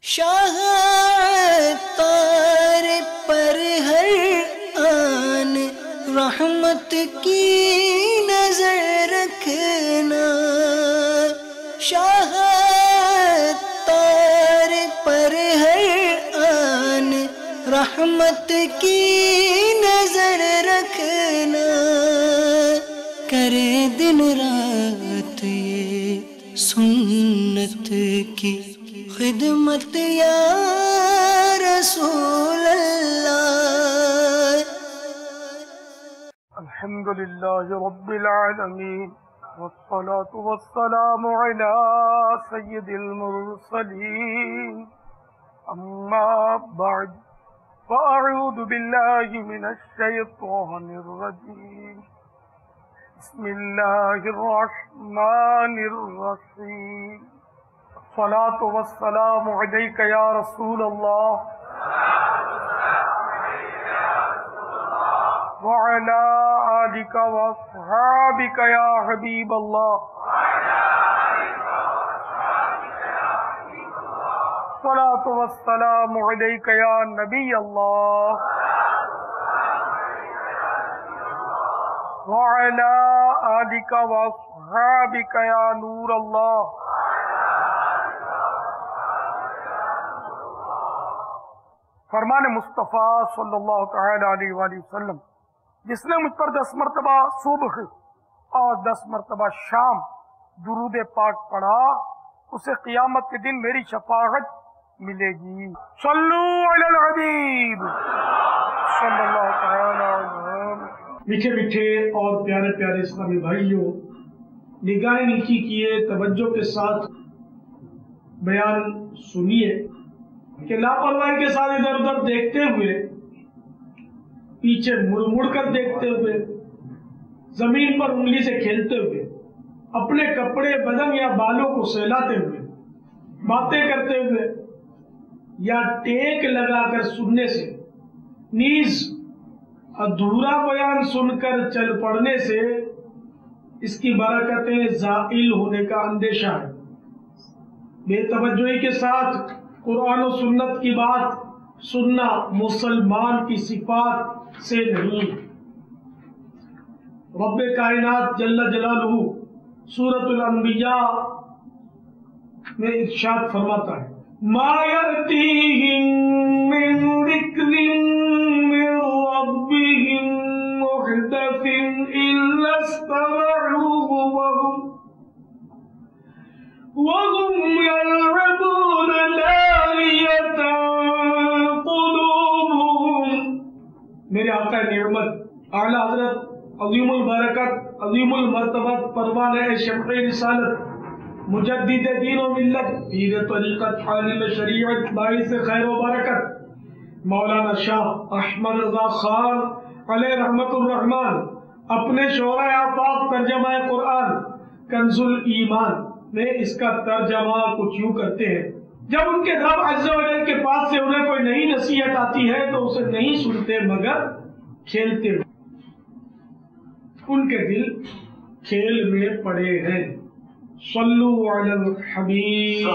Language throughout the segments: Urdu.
شاہ تار پر ہر آن رحمت کی نظر رکھنا، شاہ تار پر ہر آن رحمت کی نظر رکھنا، کرے دن رات یہ سنت کی خدمت یا رسول اللہ۔ الحمدللہ رب العالمین والصلاة والسلام علی سید المرسلین، اما بعد فاعوذ باللہ من الشیطان الرجیم، بسم اللہ الرحمن الرحیم، الصلاة والسلام علیک یا رسول اللہ وعلی آلک واصحابک یا حبیب اللہ، الصلاة والسلام علیک یا نبی اللہ وعلی آلک واصحابک یا نور اللہ۔ فرمان مصطفیٰ صلی اللہ تعالی علیہ وآلہ وسلم، جس نے مجھ پر 10 مرتبہ صبح اور 10 مرتبہ شام درود پاک پڑھا، اسے قیامت کے دن میری شفاعت ملے گی۔ صلو علی الحبیب صلی اللہ تعالی علیہ وسلم۔ میٹھے میٹھے اور پیارے پیارے اسلامی بھائیوں، نگاہیں نیچی کیے، توجہ کے ساتھ بیان سنیے کہ لاپرواہی کے ساتھ ادھر ادھر دیکھتے ہوئے، پیچھے مڑ مڑ کر دیکھتے ہوئے، زمین پر انگلی سے کھیلتے ہوئے، اپنے کپڑے بدن یا بالوں کو سہلاتے ہوئے، باتیں کرتے ہوئے یا ٹیک لگا کر سننے سے، نیز ادھورا بیان سن کر چل پڑنے سے اس کی برکتیں زائل ہونے کا اندیشہ ہے۔ بے توجہی کے ساتھ قرآن و سنت کی بات سننا مسلمان کی صفات سے نہیں۔ رب کائنات جل جلالہ سورۃ الانبیاء میں ارشاد فرماتا ہے، ما یأتیہم من ذکر من ربہم محدث الا استمعوہ وهم يلعبون لاهية قلوبهم۔ میرے آقا نعمت اعلیٰ حضرت عظیم البرکت عظیم المرتبت پروانہ شمع رسالت مجدد دین و ملت پیر طریقت عالم شریعت باعث خیر و برکت مولانا شاہ احمد رضا خان علیہ رحمت الرحمن اپنے شعرۂ آفاق ترجمہ قرآن کنز الایمان میں اس کا ترجمہ کچھ یوں کرتے ہیں، جب ان کے رب عز و جل کے پاس سے انہیں کوئی نئی نصیحت آتی ہے تو اسے نہیں سنتے مگر کھیلتے ہیں، ان کے دل کھیل میں پڑے ہیں۔ صلو علی الحبیب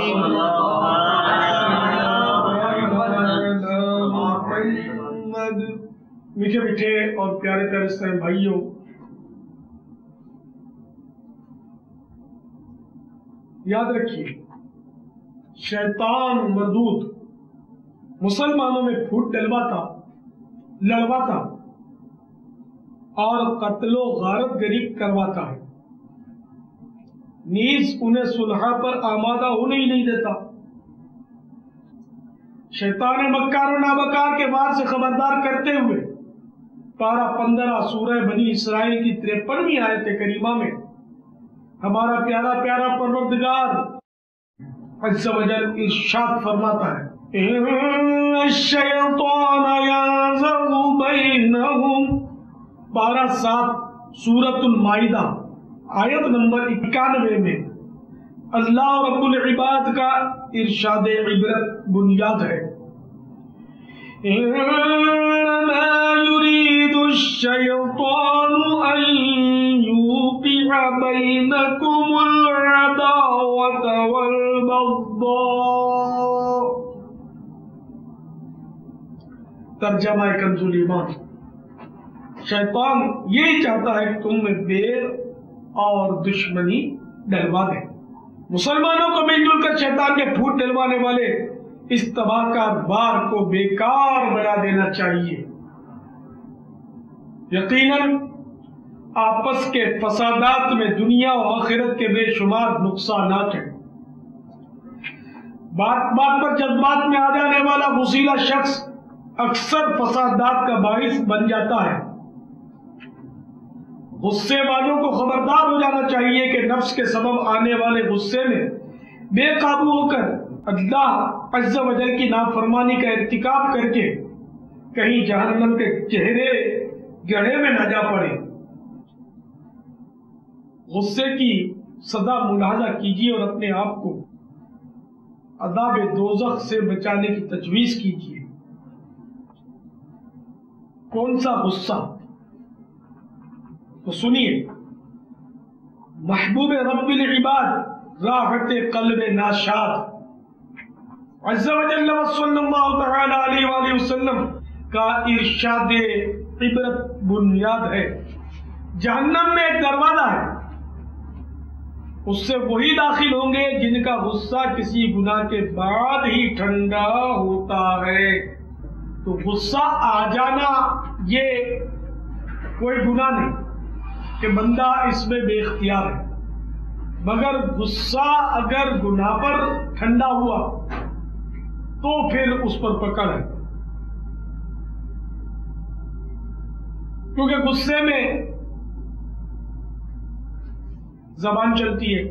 میٹھے میٹھے اور پیارے پیارے اسلامی بھائیوں، یاد رکھیے شیطان مردود مسلمانوں میں پھوٹ ڈلواتا، لڑواتا اور قتل و غارت گری کرواتا ہے، نیز انہیں صلح پر آمادہ ہونے ہی نہیں دیتا۔ شیطان مکار و نابکار کے وار سے خبردار کرتے ہوئے پارہ 15 سورہ بنی اسرائیل کی 53ویں آیت کریمہ میں ہمارا پیارا پیارا پروردگار عز و جل ارشاد فرماتا ہے، الشیطان ینزغ بینہم، 12:7 سورۃ المائدہ آیت نمبر 91 میں اللہ رب العباد کا ارشاد عبرت بنیاد ہے۔ انما يريد الشيطان ان يوقع بينكم العداوة والبغضاء ترجمہ کنز الایمان۔ شیطان یہی چاہتا ہے کہ تم میں بیر اور دشمنی ڈلوا دے۔ مسلمانوں کو مل جل کر شیطان کے پھوٹ ڈلوانے والے اس تباہ کار وار کو بیکار بنا دینا چاہیے۔ یقیناً آپس کے فسادات میں دنیا و آخرت کے بے شمار نقصانات ہیں۔ بات بات پر جذبات میں آ جانے والا غصیلا شخص اکثر فسادات کا باعث بن جاتا ہے۔ غصے والوں کو خبردار ہو جانا چاہیے کہ نفس کے سبب آنے والے غصے میں بے قابو ہو کر اللہ عز و جل کی نافرمانی کا ارتکاب کر کے کہیں جہنم کے گڑھے میں نہ جا پڑے۔ غصے کی سزا ملاحظہ کیجیے اور اپنے آپ کو عذاب دوزخ سے بچانے کی تجویز کیجیے۔ کون سا غصہ؟ تو سنیے، محبوب رب العباد راحت قلب ناشاد عز و جل و صلی اللہ تعالی علیہ وآلہ وسلم کا ارشاد عبرت بنیاد ہے۔ جہنم میں ایک دروازہ ہے، اس سے وہی داخل ہوں گے جن کا غصہ کسی گناہ کے بعد ہی ٹھنڈا ہوتا ہے۔ تو غصہ آ جانا یہ کوئی گناہ نہیں کہ بندہ اس میں بے اختیار ہے، مگر غصہ اگر گناہ پر ٹھنڈا ہوا تو پھر اس پر پکڑ ہے، کیونکہ غصے میں زبان چلتی ہے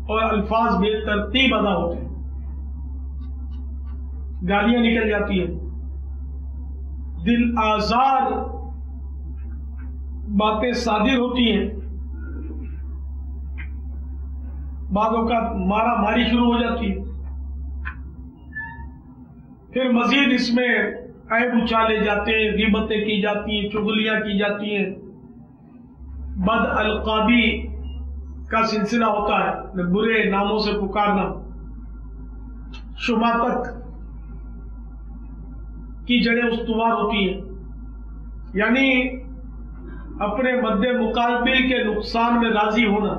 اور الفاظ بے ترتیب ادا ہوتے ہیں، گالیاں نکل جاتی ہیں، دل آزار باتیں صادر ہوتی ہیں، بعض اوقات مارا ماری شروع ہو جاتی ہے، پھر مزید اس میں عیب اچھالے جاتے ہیں، غیبتیں کی جاتی ہیں، چغلیاں کی جاتی ہیں، بد القابی کا سلسلہ ہوتا ہے، برے ناموں سے پکارنا، شماتت کی جڑیں استوار ہوتی ہیں، یعنی اپنے مد مقابل کے نقصان میں راضی ہونا،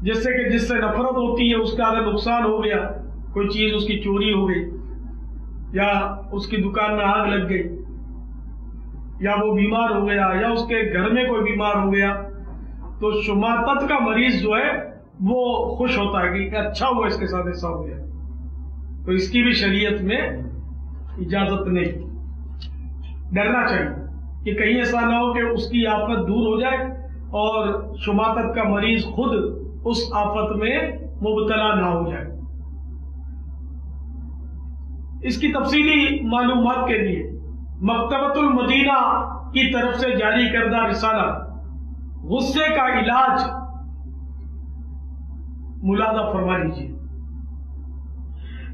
جیسے کہ جس سے نفرت ہوتی ہے اس کا اگر نقصان ہو گیا، کوئی چیز اس کی چوری ہو گئی یا اس کی دکان میں آگ لگ گئی یا وہ بیمار ہو گیا یا اس کے گھر میں کوئی بیمار ہو گیا، تو شماتت کا مریض جو ہے وہ خوش ہوتا ہے کہ اچھا ہوا اس کے ساتھ ایسا ہو گیا، تو اس کی بھی شریعت میں اجازت نہیں۔ ڈرنا چاہیے کہ کہیں ایسا نہ ہو کہ اس کی آفت دور ہو جائے اور شماتت کا مریض خود اس آفت میں مبتلا نہ ہو جائے۔ اس کی تفصیلی معلومات کے لیے مکتبۃ المدینہ کی طرف سے جاری کردہ رسالہ غصے کا علاج ملاحظہ فرما لیجیے۔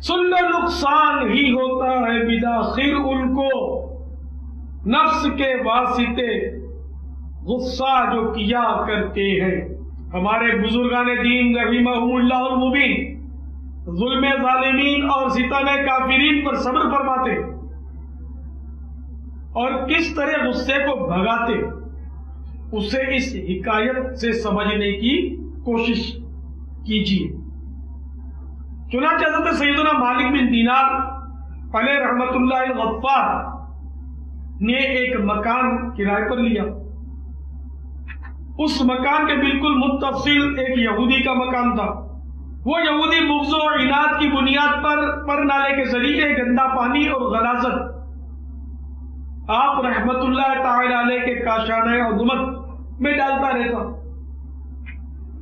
سننا نقصان ہی ہوتا ہے بالآخر ان کو، نفس کے واسطے غصہ جو کیا کرتے ہیں۔ ہمارے بزرگان دین رحمہم اللہ المبین ظلم ظالمین اور ستم کافرین پر صبر فرماتے اور کس طرح غصے کو بھگاتے، اسے اس حکایت سے سمجھنے کی کوشش کیجیے۔ چنانچہ حضرت سیدنا مالک بن دینار علیہ رحمت اللہ الغفار نے ایک مکان کرائے پر لیا۔ اس مکان کے بالکل متصل ایک یہودی کا مکان تھا۔ وہ یہودی بغض و عناد کی بنیاد پر نالے کے ذریعے گندا پانی اور غلاظت آپ رحمت اللہ تعالی علیہ کے کاشانہ عظمت میں ڈالتا رہتا،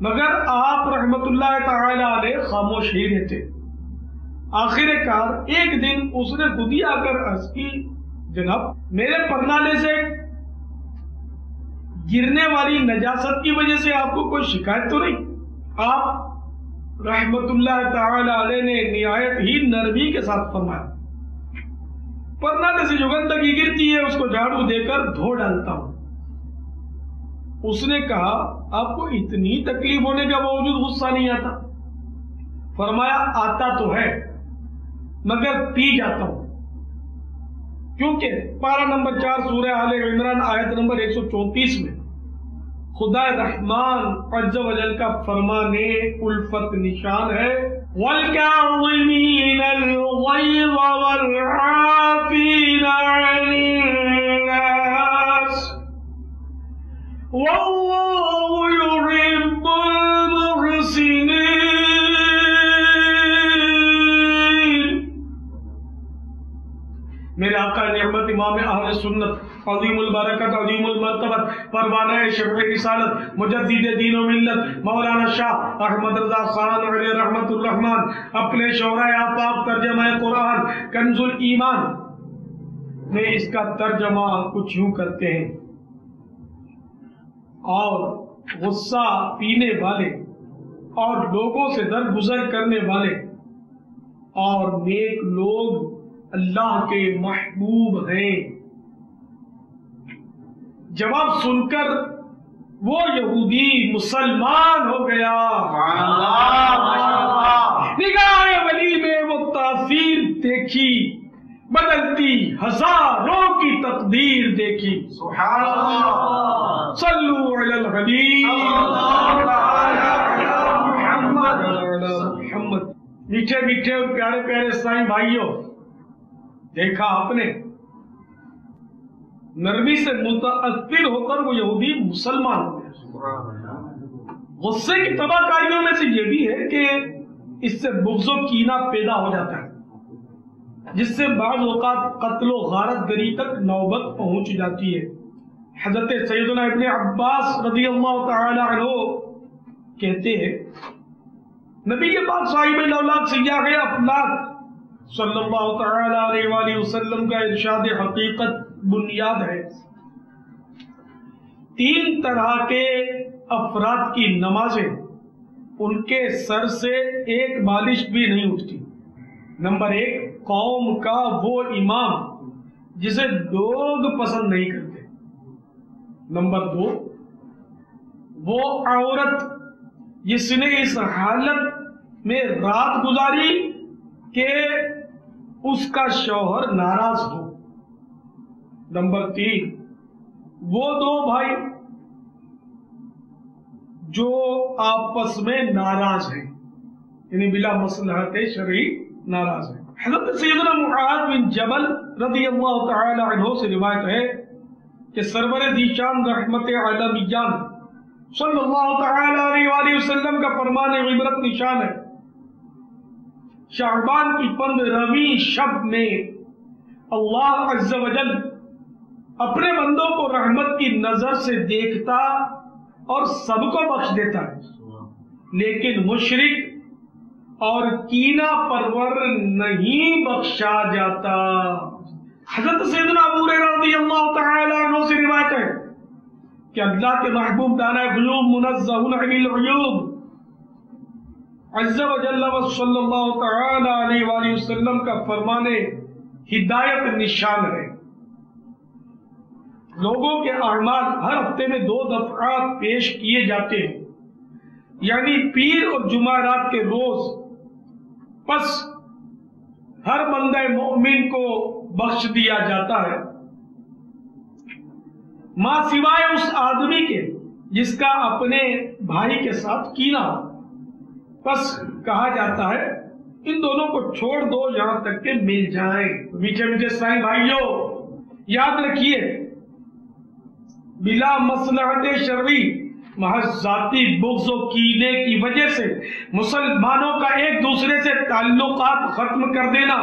مگر آپ رحمت اللہ تعالی علیہ خاموش ہی رہتے۔ آخر کار ایک دن اس نے خود ہی آ کر عرض کی، جناب میرے پرنالے سے گرنے والی نجاست کی وجہ سے آپ کو کوئی شکایت تو نہیں؟ آپ رحمت اللہ تعالی علیہ نے نہایت ہی نرمی کے ساتھ فرمایا، پرنالے سے جو گندگی گرتی ہے اس کو جھاڑو دے کر دھو ڈالتا ہوں۔ اس نے کہا، آپ کو اتنی تکلیف ہونے کا باوجود غصہ نہیں آتا؟ فرمایا، آتا تو ہے مگر پی جاتا ہوں۔ کیونکہ پارہ نمبر 4 سورہ آل عمران آیت نمبر 134 میں خدا رحمان عز و جل کا فرمان الفت نشان ہے وَالْكَاظِمِينَ الْغَيْظَ وَالْعَافِينَ عَنِ النَّاسِ وَاللَّهُ يُحِبُّ الْمُحْسِنِينَ۔ میرے آقا نعمت امام اہل سنت عظیم البرکت عظیم المرتبت پروانہ شفع رسالت مجدد دین و ملت مولانا شاہ احمد رضا خان علیہ رحمت الرحمن اپنے شعرۂ آفاق ترجمہ قرآن کنز الایمان میں اس کا ترجمہ کچھ یوں کرتے ہیں: اور غصہ پینے والے اور لوگوں سے درگزر کرنے والے اور نیک لوگ اللہ کے محبوب ہیں۔ جواب سن کر وہ یہودی مسلمان ہو گیا۔ نگاہ ولی میں وہ تاثیر دیکھی، بدلتی ہزاروں کی تقدیر دیکھی۔ سبحان اللہ، صلو علی الحبیب محمد۔ میٹھے میٹھے اور پیارے پیارے سائیں بھائیوں، دیکھا آپ نے نرمی سے متاثر ہو کر وہ یہودی مسلمان ہو گئے۔ غصے کی تباہ کاریوں میں سے یہ بھی ہے کہ اس سے بغض و کینہ پیدا ہو جاتا ہے، جس سے بعض اوقات قتل و غارت گری تک نوبت پہنچ جاتی ہے۔ حضرت سیدنا ابن عباس رضی اللہ تعالی عنہ کہتے ہیں نبی کے پاک صاحب الاولاد سیاح افلاک صلی اللہ تعالی علیہ وآلہ وسلم کا ارشاد حقیقت بنیاد ہے: 3 طرح کے افراد کی نمازیں ان کے سر سے ایک بالش بھی نہیں اٹھتی۔ نمبر 1، قوم کا وہ امام جسے لوگ پسند نہیں کرتے۔ نمبر 2، وہ عورت جس نے اس حالت میں رات گزاری کہ اس کا شوہر ناراض ہو۔ نمبر 3، وہ 2 بھائی جو آپس میں ناراض ہیں، یعنی بلا مصلحت شرعی ناراض ہیں۔ حضرت سیدنا معاذ بن جبل رضی اللہ تعالی عنہ سے روایت ہے کہ سرور ذیشان رحمت عالمیان صلی اللہ تعالی علیہ وآلہ وسلم کا فرمان عبرت نشان ہے: شعبان کی 15ویں شب میں اللہ عز و جل اپنے بندوں کو رحمت کی نظر سے دیکھتا اور سب کو بخش دیتا ہے، لیکن مشرک اور کینہ پرور نہیں بخشا جاتا۔ حضرت سیدنا ابو ہریرہ رضی اللہ تعالی عنہ سے روایت ہے کہ اللہ کے محبوب دانا غیوب منزہ عن العیوب عز و جل و صلی اللہ تعالی علیہ وآلہ وسلم کا فرمان ہدایت نشان ہے: لوگوں کے اعمال ہر ہفتے میں 2 دفعات پیش کیے جاتے ہیں، یعنی پیر اور جمعرات کے روز، پس ہر بندہ مومن کو بخش دیا جاتا ہے ماں سوائے اس آدمی کے جس کا اپنے بھائی کے ساتھ کینہ ہو۔ پس کہا جاتا ہے ان دونوں کو چھوڑ دو یہاں تک کہ مل جائیں۔ میٹھے میٹھے سائیں بھائیوں، یاد رکھیے بلا مصلحت شرعی محض ذاتی بغض و کینے کی وجہ سے مسلمانوں کا ایک دوسرے سے تعلقات ختم کر دینا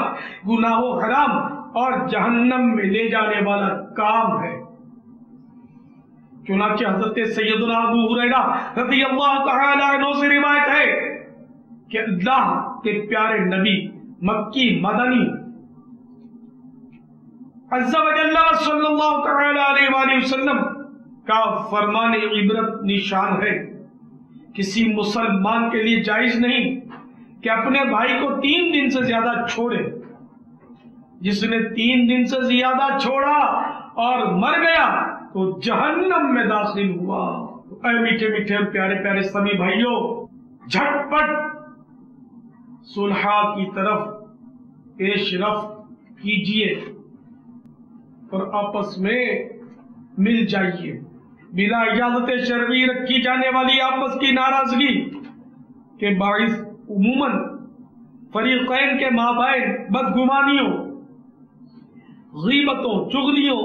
گناہ و حرام اور جہنم میں لے جانے والا کام ہے۔ چنانچہ حضرت سیدنا ابو ہریرہ رضی اللہ تعالی عنہ سے روایت ہے کہ اللہ کے پیارے نبی مکی مدنی عز و جل صلی اللہ تعالی علیہ وآلہ وسلم کا فرمان عبرت نشان ہے: کسی مسلمان کے لیے جائز نہیں کہ اپنے بھائی کو 3 دن سے زیادہ چھوڑے۔ جس نے 3 دن سے زیادہ چھوڑا اور مر گیا تو جہنم میں داخل ہوا۔ اے میٹھے میٹھے اور پیارے پیارے سبھی بھائیوں، جھٹ پٹ صلح کی طرف پیش رفت کیجئے۔ اور آپس میں مل جائیے. بلا اجازت شرعی رکھی جانے والی آپس کی ناراضگی کے باعث عموماً فریقین کے مابین بدگمانیوں، غیبتوں، چغلیوں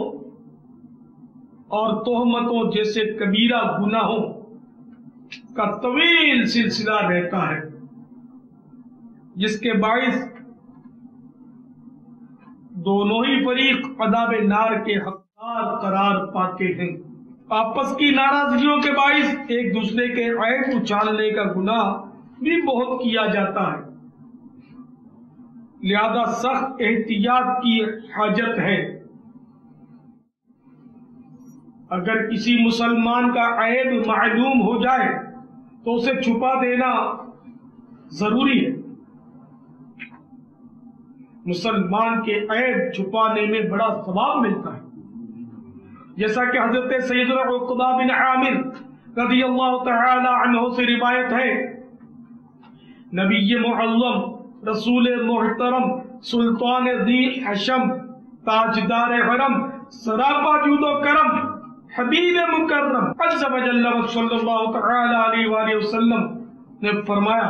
اور تہمتوں جیسے کبیرہ گناہوں کا طویل سلسلہ رہتا ہے، جس کے باعث دونوں ہی فریق عذاب نار کے حقدار قرار پاتے ہیں. آپس کی ناراضگیوں کے باعث ایک دوسرے کے عیب اچھالنے کا گناہ بھی بہت کیا جاتا ہے. لہذا سخت احتیاط کی حاجت ہے. اگر کسی مسلمان کا عیب معلوم ہو جائے تو اسے چھپا دینا ضروری ہے. مسلمان کے عیب چھپانے میں بڑا ثواب ملتا ہے، جیسا کہ حضرت سیدنا عقبہ بن عامر رضی اللہ تعالی عنہ سے روایت ہے. نبی معظم، رسول محترم، سلطان ذی حشم، تاجدار حرم، سراپا جود و کرم، حبیب مکرم عز و جل صلی اللہ تعالی علیہ وآلہ وسلم نے فرمایا،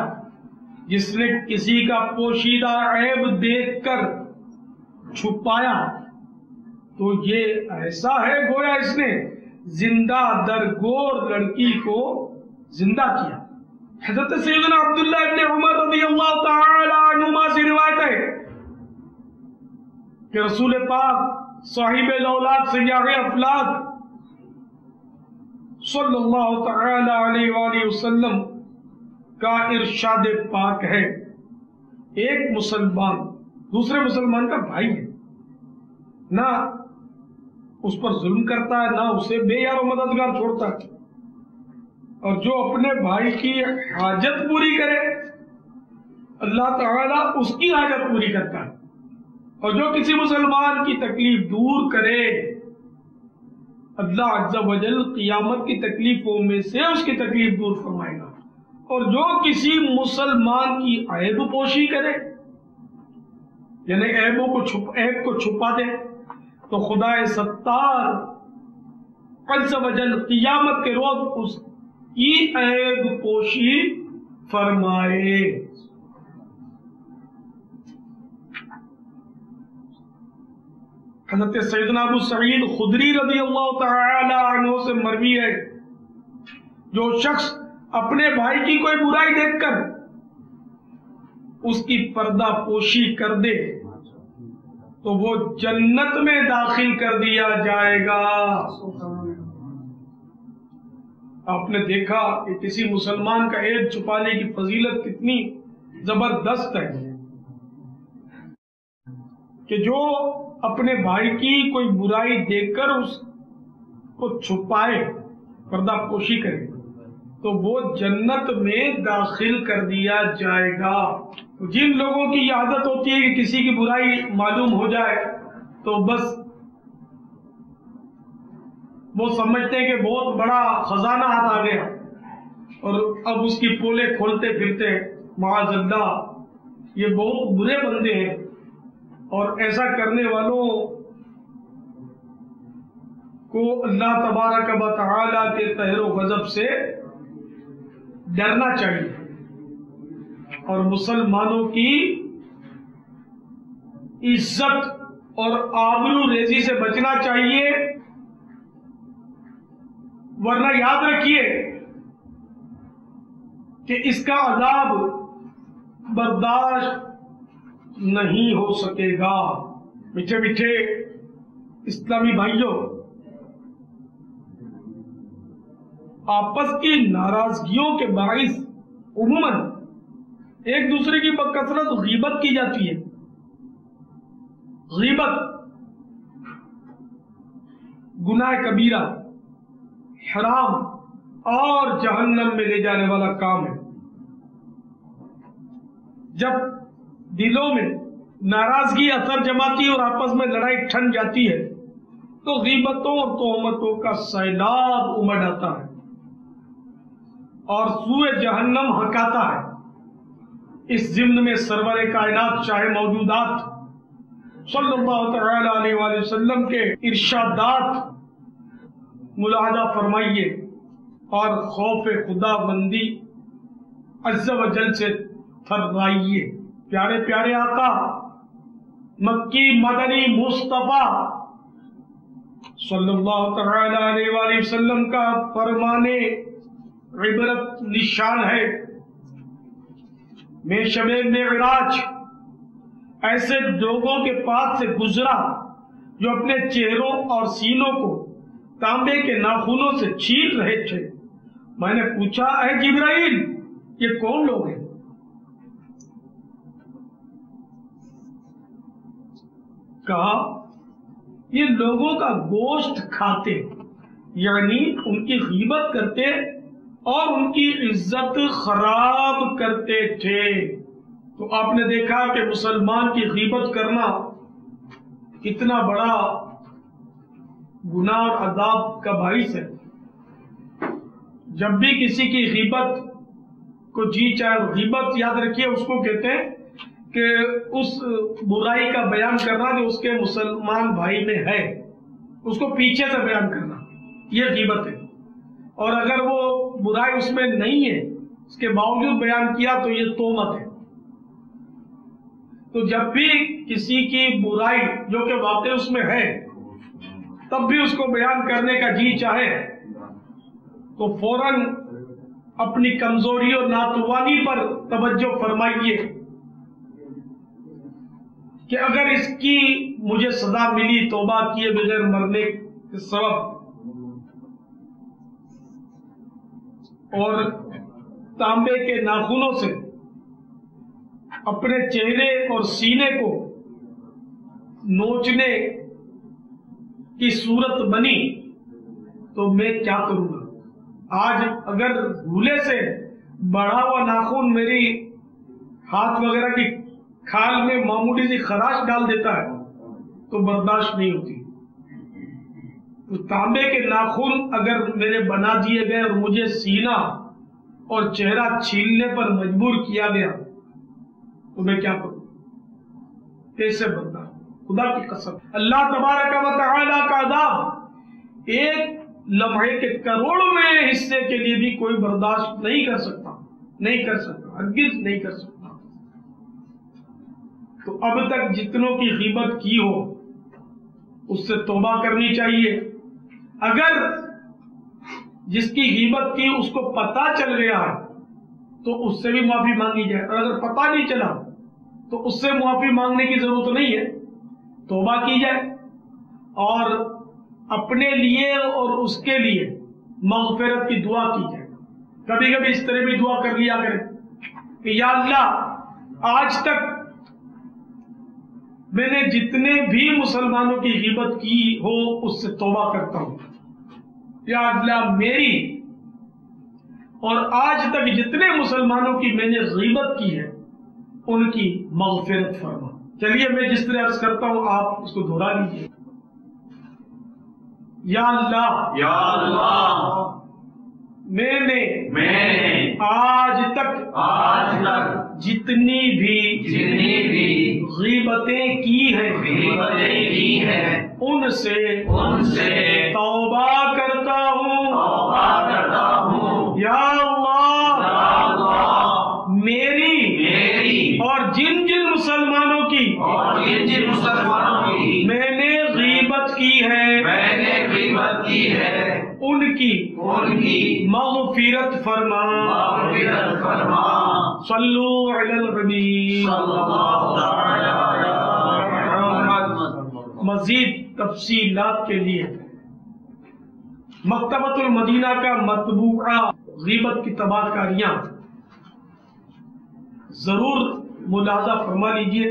جس نے کسی کا پوشیدہ عیب دیکھ کر چھپایا تو یہ ایسا ہے گویا اس نے زندہ درگور لڑکی کو زندہ کیا. حضرت سیدنا عبداللہ ابن عمر رضی اللہ تعالی عنہما سے روایت ہے کہ رسول پاک صاحب الاولاد سیاح افلاک صلی اللہ تعالی علیہ وآلہ وسلم کا ارشاد پاک ہے، ایک مسلمان دوسرے مسلمان کا بھائی ہے، نہ اس پر ظلم کرتا ہے، نہ اسے بے یار و مددگار چھوڑتا ہے، اور جو اپنے بھائی کی حاجت پوری کرے اللہ تعالیٰ اس کی حاجت پوری کرتا ہے، اور جو کسی مسلمان کی تکلیف دور کرے اللہ عز و جل قیامت کی تکلیفوں میں سے اس کی تکلیف دور فرمائے گا. اور جو کسی مسلمان کی عیب پوشی کرے، یعنی عیب کو چھپا دے، تو خدا ستار عز و جل قیامت کے روز اس کی عیب پوشی فرمائے. حضرت سیدنا ابو سعید خدری رضی اللہ تعالی عنہ سے مروی ہے، جو شخص اپنے بھائی کی کوئی برائی دیکھ کر اس کی پردہ پوشی کر دے تو وہ جنت میں داخل کر دیا جائے گا. آپ نے دیکھا کہ کسی مسلمان کا عیب چھپانے کی فضیلت کتنی زبردست ہے کہ جو اپنے بھائی کی کوئی برائی دیکھ کر اس کو چھپائے، پردہ پوشی کرے، تو وہ جنت میں داخل کر دیا جائے گا. جن لوگوں کی یہ عادت ہوتی ہے کہ کسی کی برائی معلوم ہو جائے تو بس وہ سمجھتے ہیں کہ بہت بڑا خزانہ ہاتھ آ گیا اور اب اس کی پولے کھولتے پھرتے ہیں، معاذ اللہ، یہ بہت برے بندے ہیں. اور ایسا کرنے والوں کو اللہ تبارک و تعالی کے قہر و غضب سے ڈرنا چاہیے اور مسلمانوں کی عزت اور آبرو ریزی سے بچنا چاہیے، ورنہ یاد رکھیے کہ اس کا عذاب برداشت نہیں ہو سکے گا. میٹھے میٹھے اسلامی بھائیوں، آپس کی ناراضگیوں کے باعث عموماً ایک دوسرے کی بکثرت غیبت کی جاتی ہے. غیبت گناہ کبیرہ، حرام اور جہنم میں لے جانے والا کام ہے. جب دلوں میں ناراضگی اثر جماتی اور آپس میں لڑائی ٹھن جاتی ہے تو غیبتوں اور تہمتوں کا سیلاب امڑ آتا ہے اور سوئے جہنم ہکاتا ہے. اس ضمن میں سرور کائنات شاہ موجودات صلی اللہ تعالی علیہ وآلہ وسلم کے ارشادات ملاحظہ فرمائیے اور خوف خدا بندی عز و جل سے تھرائیے۔ پیارے پیارے آقا مکی مدنی مصطفیٰ صلی اللہ تعالی علیہ وآلہ وسلم کا فرمانے عبرت نشان ہے۔ میں شب معراج ایسے لوگوں کے پاس سے گزرا جو اپنے چہروں اور سینوں کو تانبے کے ناخنوں سے چھیل رہے تھے۔ میں نے پوچھا اے جبرائیل یہ کون لوگ ہیں؟ کہا یہ لوگوں کا گوشت کھاتے، یعنی ان کی غیبت کرتے اور ان کی عزت خراب کرتے تھے۔ تو آپ نے دیکھا کہ مسلمان کی غیبت کرنا کتنا بڑا گناہ اور عذاب کا باعث ہے۔ جب بھی کسی کی غیبت کو جی چاہے، غیبت یاد رکھیے اس کو کہتے ہیں کہ اس برائی کا بیان کرنا جو اس کے مسلمان بھائی میں ہے، اس کو پیچھے سے بیان کرنا، یہ غیبت ہے۔ اور اگر وہ برائی اس میں نہیں ہے، اس کے باوجود بیان کیا تو یہ تہمت ہے۔ تو جب بھی کسی کی برائی جو کہ واقع اس میں ہے تب بھی اس کو بیان کرنے کا جی چاہے تو فوراً اپنی کمزوری اور ناتوانی پر توجہ فرمائیے کہ اگر اس کی مجھے سزا ملی توبہ کیے بغیر مرنے کے سبب، اور تانبے کے ناخنوں سے اپنے چہرے اور سینے کو نوچنے کی صورت بنی تو میں کیا کروں گا؟ آج اگر بھولے سے بڑھا ہوا ناخن میری ہاتھ وغیرہ کی کھال میں معمولی سی خراش ڈال دیتا ہے تو برداشت نہیں ہوتی۔ تو تانبے کے ناخن اگر میرے بنا دیے گئے اور مجھے سینہ اور چہرہ چھیلنے پر مجبور کیا گیا تو میں کیا کروں؟ کیسے برداشت؟ خدا کی قسم اللہ تبارک و تعالی کا عذاب ایک لمحے کے کروڑویں حصے کے لیے بھی کوئی برداشت نہیں کر سکتا، ہرگز نہیں کر سکتا۔ تو اب تک جتنوں کی غیبت کی ہو اس سے توبہ کرنی چاہیے۔ اگر جس کی غیبت کی اس کو پتہ چل گیا ہے تو اس سے بھی معافی مانگی جائے، اور اگر پتہ نہیں چلا تو اس سے معافی مانگنے کی ضرورت نہیں ہے، توبہ کی جائے اور اپنے لیے اور اس کے لیے مغفرت کی دعا کی جائے۔ کبھی کبھی اس طرح بھی دعا کر لیا کرے کہ یا اللہ آج تک میں نے جتنے بھی مسلمانوں کی غیبت کی ہو اس سے توبہ کرتا ہوں، یا اللہ میری اور آج تک جتنے مسلمانوں کی میں نے غیبت کی ہے ان کی مغفرت فرما۔ چلیے میں جس طرح عرض کرتا ہوں آپ اس کو دہرا لیجیے۔ یا اللہ میں نے آج تک جتنی بھی غیبتیں کی ہیں ان سے توبہ کرتا ہوں۔ یا اللہ میری اور جن جن مسلمانوں کی میں نے غیبت کی ہے ان کی مغفرت فرما۔ صلو علی النبی۔ مزید تفصیلات کے لیے مکتبۃ المدینہ کا مطبوعہ غیبت کی تباہ کاریاں ضرور ملاحظہ فرما لیجئے۔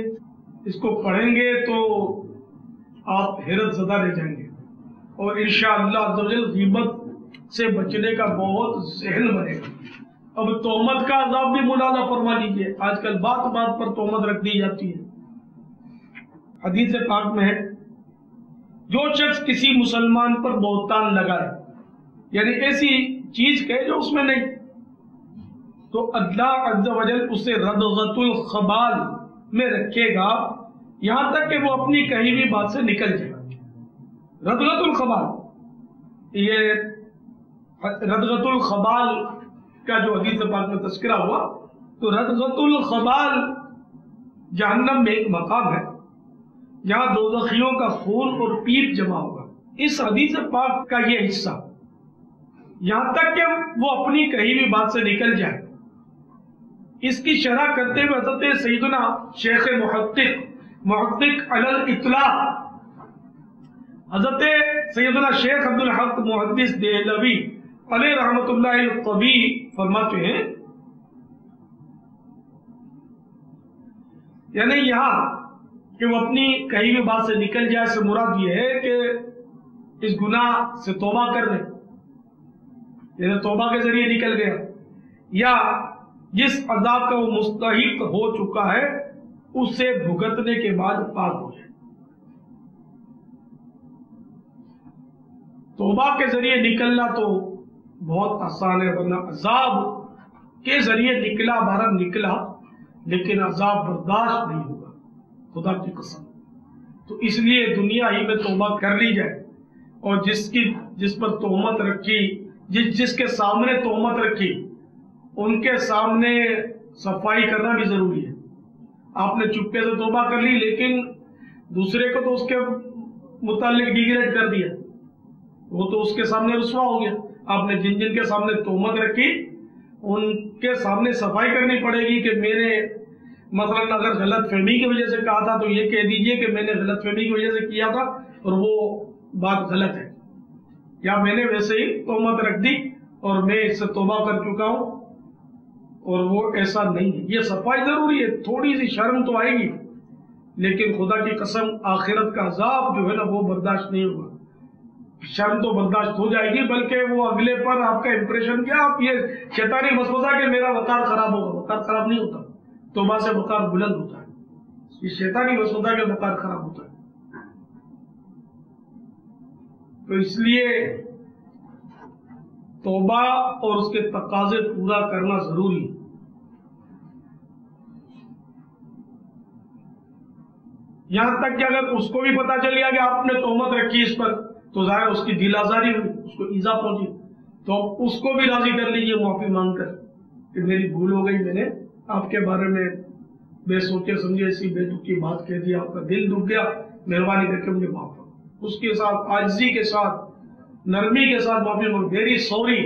اس کو پڑھیں گے تو آپ حیرت زدہ رہ جائیں گے، اور انشاءاللہ عز و جل غیبت سے بچنے کا بہت ذہن بنے گا۔ اب تہمت کا عذاب بھی ملاحظہ فرما لیجئے۔ آج کل بات بات پر تہمت رکھ دی جاتی ہے۔ حدیث پاک میں ہے جو شخص کسی مسلمان پر بہتان لگائے، یعنی ایسی چیز کہے جو اس میں نہیں، تو اللہ عز و جل اسے ردغۃ الخبال میں رکھے گا یہاں تک کہ وہ اپنی کہی ہوئی بات سے نکل جائے. ردغۃ الخبال، یہ ردغۃ الخبال کا جو حدیث پاک میں تذکرہ ہوا، تو ردغۃ الخبال جہنم میں ایک مقام ہے جہاں دوزخیوں کا خون اور پیپ جمع ہوگا. اس حدیث پاک کا یہ حصہ یہاں تک کہ وہ اپنی کہی ہوئی بات سے نکل جائے، اس کی شرح کرتے ہوئے حضرت سیدنا شیخ محقق علی الاطلاق حضرت سیدنا شیخ عبدالحق محدث دہلوی علیہ رحمۃ اللہ الطبی فرماتے ہیں، یعنی یہاں کہ وہ اپنی کہی ہوئی بات سے نکل جائے سے مراد یہ ہے کہ اس گناہ سے توبہ کر لیں، یعنی توبہ کے ذریعے نکل گیا، یا جس عذاب کا وہ مستحق ہو چکا ہے اسے بھگتنے کے بعد پاک ہو جائے. توبہ کے ذریعے نکلنا تو بہت آسان ہے، ورنہ عذاب کے ذریعے نکلا بارہ نکلا لیکن عذاب برداشت نہیں ہوگا، خدا کی قسم. تو اس لیے دنیا ہی میں توبہ کر لی جائے، اور جس پر تہمت رکھی، جس کے سامنے تہمت رکھی ان کے سامنے صفائی کرنا بھی ضروری ہے. آپ نے چپکے سے توبہ کر لی لیکن دوسرے کو تو اس کے متعلق ڈیگریڈ کر دیا، وہ تو اس کے سامنے رسوا ہو گیا. آپ نے جن کے سامنے تہمت رکھی ان کے سامنے صفائی کرنی پڑے گی کہ میں نے مثلا اگر غلط فہمی کی وجہ سے کہا تھا تو یہ کہہ دیجئے کہ میں نے غلط فہمی کی وجہ سے کیا تھا اور وہ بات غلط ہے، یا میں نے ویسے ہی تہمت رکھ دی اور میں اس سے توبہ کر چکا ہوں اور وہ ایسا نہیں ہے. یہ صفائی ضروری ہے، تھوڑی سی شرم تو آئے گی لیکن خدا کی قسم آخرت کا عذاب جو ہے نا وہ برداشت نہیں ہوگا. شرم تو برداشت ہو جائے گی بلکہ وہ اگلے پر آپ کا امپریشن کیا، آپ یہ شیطانی وسوسہ کہ میرا وقار خراب ہوگا. وقار خراب نہیں ہوتا، توبہ سے وقار بلند ہوتا ہے. یہ شیطانی وسوسہ کہ وقار خراب ہوتا ہے. تو اس لیے توبہ اور اس کے تقاضے پورا کرنا ضروری ہے. یہاں تک کہ اگر اس کو بھی پتا چل گیا کہ آپ نے تہمت رکھی اس پر تو ظاہر اس کی دل آزاری ہوئی، اس کو ایذا پہنچی، تو اس کو بھی راضی کر لیجئے معافی مانگ کر کہ میری بھول ہو گئی، میں نے آپ کے بارے میں بے سوچے سمجھے ایسی بے دکھی بات کہہ دی، آپ کا دل دکھ گیا، مہربانی کر کے مجھے معاف کرو. اس کے ساتھ عاجزی کے ساتھ نرمی کے ساتھ معافی مانگ، ویری سوری.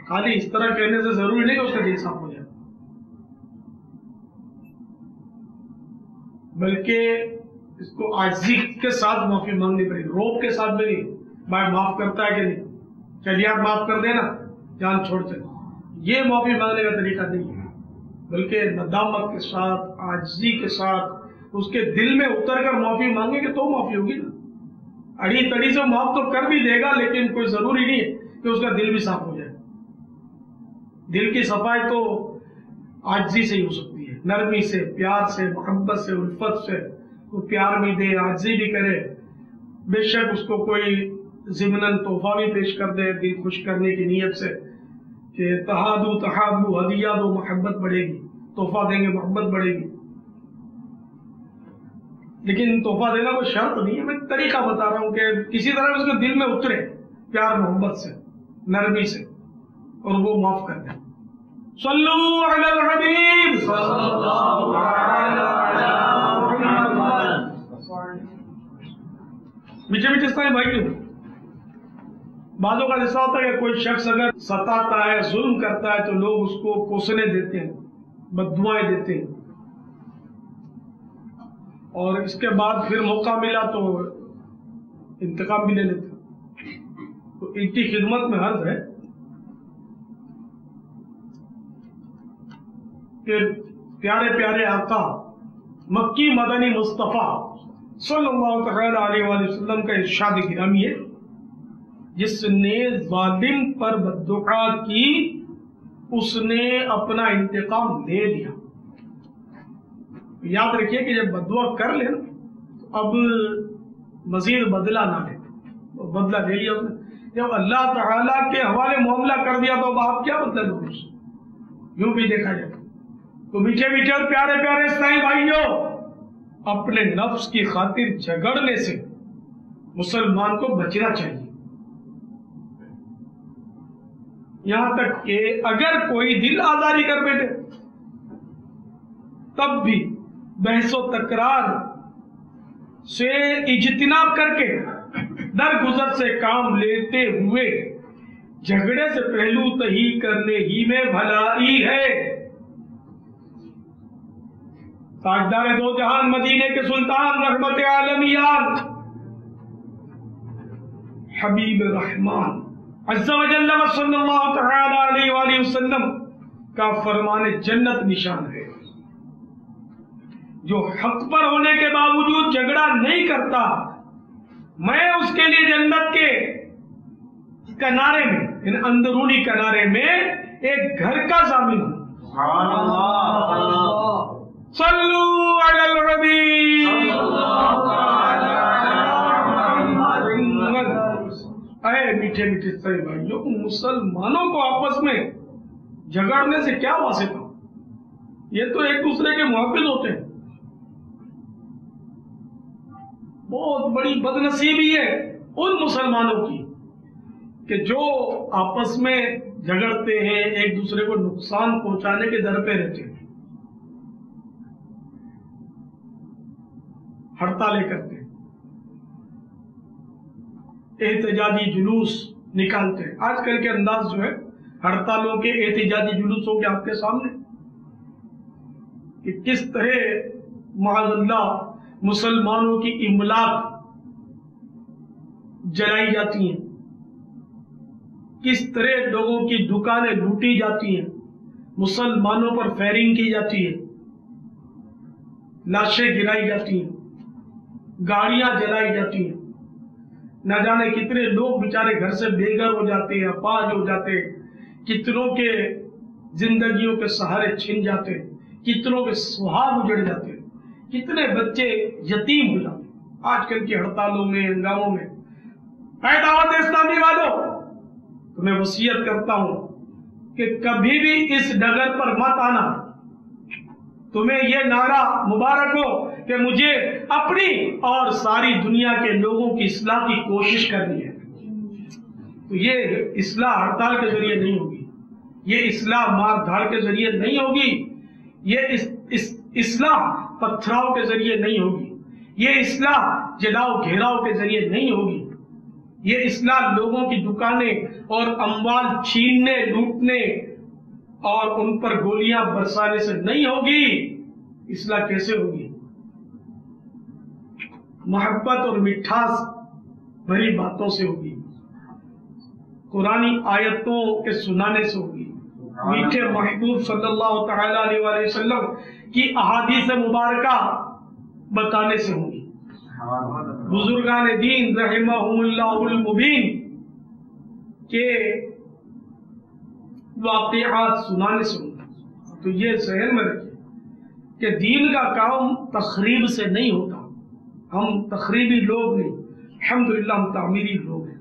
خالی اس طرح کہنے سے ضروری نہیں کہ اس کا دل صاف ہو جائے، بلکہ اس کو عاجزی کے ساتھ معافی مانگنی پڑے گی، روب کے ساتھ بھی نہیں. بھائی معاف کرتا ہے کہ نہیں، چلیے آپ معاف کر دینا، جان چھوڑ چلے. یہ معافی مانگنے کا طریقہ نہیں ہے، بلکہ ندامت کے ساتھ عاجزی کے ساتھ اس کے دل میں اتر کر معافی مانگیں گے تو معافی ہوگی نا. اڑی تڑی سے معاف تو کر بھی دے گا لیکن کوئی ضروری نہیں ہے کہ اس کا دل بھی صاف ہو جائے. دل کی صفائی تو عاجزی سے ہی ہو سکتی ہے، نرمی سے، پیار سے، محبت سے، الفت سے. وہ پیار بھی دے، عاجزی بھی کرے، بے شک اس کو کوئی ضمناً تحفہ بھی پیش کر دے دل خوش کرنے کی نیت سے کہ تحادو ہدیہ دو، محبت بڑھے گی، تحفہ دیں گے محبت بڑھے گی. لیکن تحفہ دینا کوئی شرط نہیں ہے، میں طریقہ بتا رہا ہوں کہ کسی طرح اس کے دل میں اترے پیار محبت سے، نرمی سے، اور وہ معاف کر دیں. صلو علی الحبیب صلی اللہ علیہ میٹھے میٹھے اسلامی بھائیوں، بعضوں کا ایسا ہوتا ہے کہ کوئی شخص اگر ستاتا ہے، ظلم کرتا ہے تو لوگ اس کو کوسنے دیتے ہیں، بددعائیں دیتے ہیں، اور اس کے بعد پھر موقع ملا تو انتقام بھی لے لیتے ہیں. تو ان کی خدمت میں عرض ہے کہ پیارے پیارے آقا مکی مدنی مصطفیٰ صلی اللہ تعالی علیہ وآلہ وسلم کا ارشاد گرامی ہے، جس نے ظالم پر بددعا کی اس نے اپنا انتقام لے لیا. یاد رکھیے کہ جب بددعا کر لیں تو اب مزید بدلہ نہ لیں، بدلہ لے لیا اس نے. جب اللہ تعالیٰ کے حوالے معاملہ کر دیا تو اب آپ کیا بدلہ لو؟ یوں بھی دیکھا جائے تو میٹھے میٹھے اور پیارے پیارے اسلامی بھائیوں، اپنے نفس کی خاطر جھگڑنے سے مسلمان کو بچنا چاہیے. یہاں تک کہ اگر کوئی دل آزاری کر بیٹھے تب بھی بحث و تکرار سے اجتناب کر کے درگزر سے کام لیتے ہوئے جھگڑے سے پہلو تہی کرنے ہی میں بھلائی ہے. تاجدار دو جہان مدینے کے سلطان رحمت عالمیان حبیب رحمان عز و جل و صلی اللہ تعالی علیہ وآلہ وسلم کا فرمان جنت نشان ہے. جو حق پر ہونے کے باوجود جھگڑا نہیں کرتا میں اس کے لیے جنت کے کنارے میں ان اندرونی کنارے میں ایک گھر کا ضامن ہوں. سبحان اللہ. صلو علی الحبیب. اے میٹھے میٹھے صحیح بھائیوں، مسلمانوں کو آپس میں جھگڑنے سے کیا واسطہ؟ یہ تو ایک دوسرے کے محافظ ہوتے ہیں. بہت بڑی بدنصیبی ہے ان مسلمانوں کی کہ جو آپس میں جھگڑتے ہیں، ایک دوسرے کو نقصان پہنچانے کے در پہ رہتے ہیں، ہڑتالیں کرتے ہیں، احتجاجی جلوس نکالتے ہیں. آج کل کے انداز جو ہے ہڑتالوں کے، احتجاجی جلوسوں کے آپ کے سامنے کہ کس طرح معاذ اللہ مسلمانوں کی املاک جلائی جاتی ہیں، کس طرح لوگوں کی دکانیں لوٹی جاتی ہیں، مسلمانوں پر فائرنگ کی جاتی ہے، لاشیں گرائی جاتی ہیں، گاڑیاں جلائی جاتی ہیں. نہ جانے کتنے لوگ بیچارے گھر سے بے گھر ہو جاتے ہیں، اپاہج ہو جاتے ہیں، کتنوں کے زندگیوں کے سہارے چھن جاتے ہیں، کتنوں کے سہاگ اجڑ جاتے ہیں، کتنے بچے یتیم ہو جاتے ہیں آج کل کی ہڑتالوں میں، ہنگاموں میں. اے دعوت اسلامی والوں، تمہیں وصیت کرتا ہوں کہ کبھی بھی اس ڈگر پر مت آنا. تمہیں یہ نعرہ مبارک ہو کہ مجھے اپنی اور ساری دنیا کے لوگوں کی اصلاح کی کوشش کرنی ہے. تو یہ اصلاح ہڑتال کے ذریعے نہیں ہوگی، یہ اصلاح مار دھاڑ کے ذریعے نہیں ہوگی، یہ اصلاح پتھراؤ کے ذریعے نہیں ہوگی، یہ اصلاح جلاؤ گھیراؤ کے ذریعے نہیں ہوگی، یہ اصلاح لوگوں کی دکانیں اور اموال چھیننے، لوٹنے اور ان پر گولیاں برسانے سے نہیں ہوگی. اصلاح کیسے ہوگی؟ محبت اور مٹھاس بھری باتوں سے ہوگی، قرآنی آیتوں کے سنانے سے ہوگی، میٹھے محبوب صلی اللہ تعالی علیہ وآلہ وسلم کی احادیث مبارکہ بتانے سے ہوگی، بزرگان دین رحمہم اللہ المبین کے واقعات سنانے سے ہوگی. تو یہ ذہن میں رکھیں کہ دین کا کام تخریب سے نہیں ہوتا. ہم تخریبی لوگ نہیں، الحمدللہ ہم تعمیری لوگ ہیں.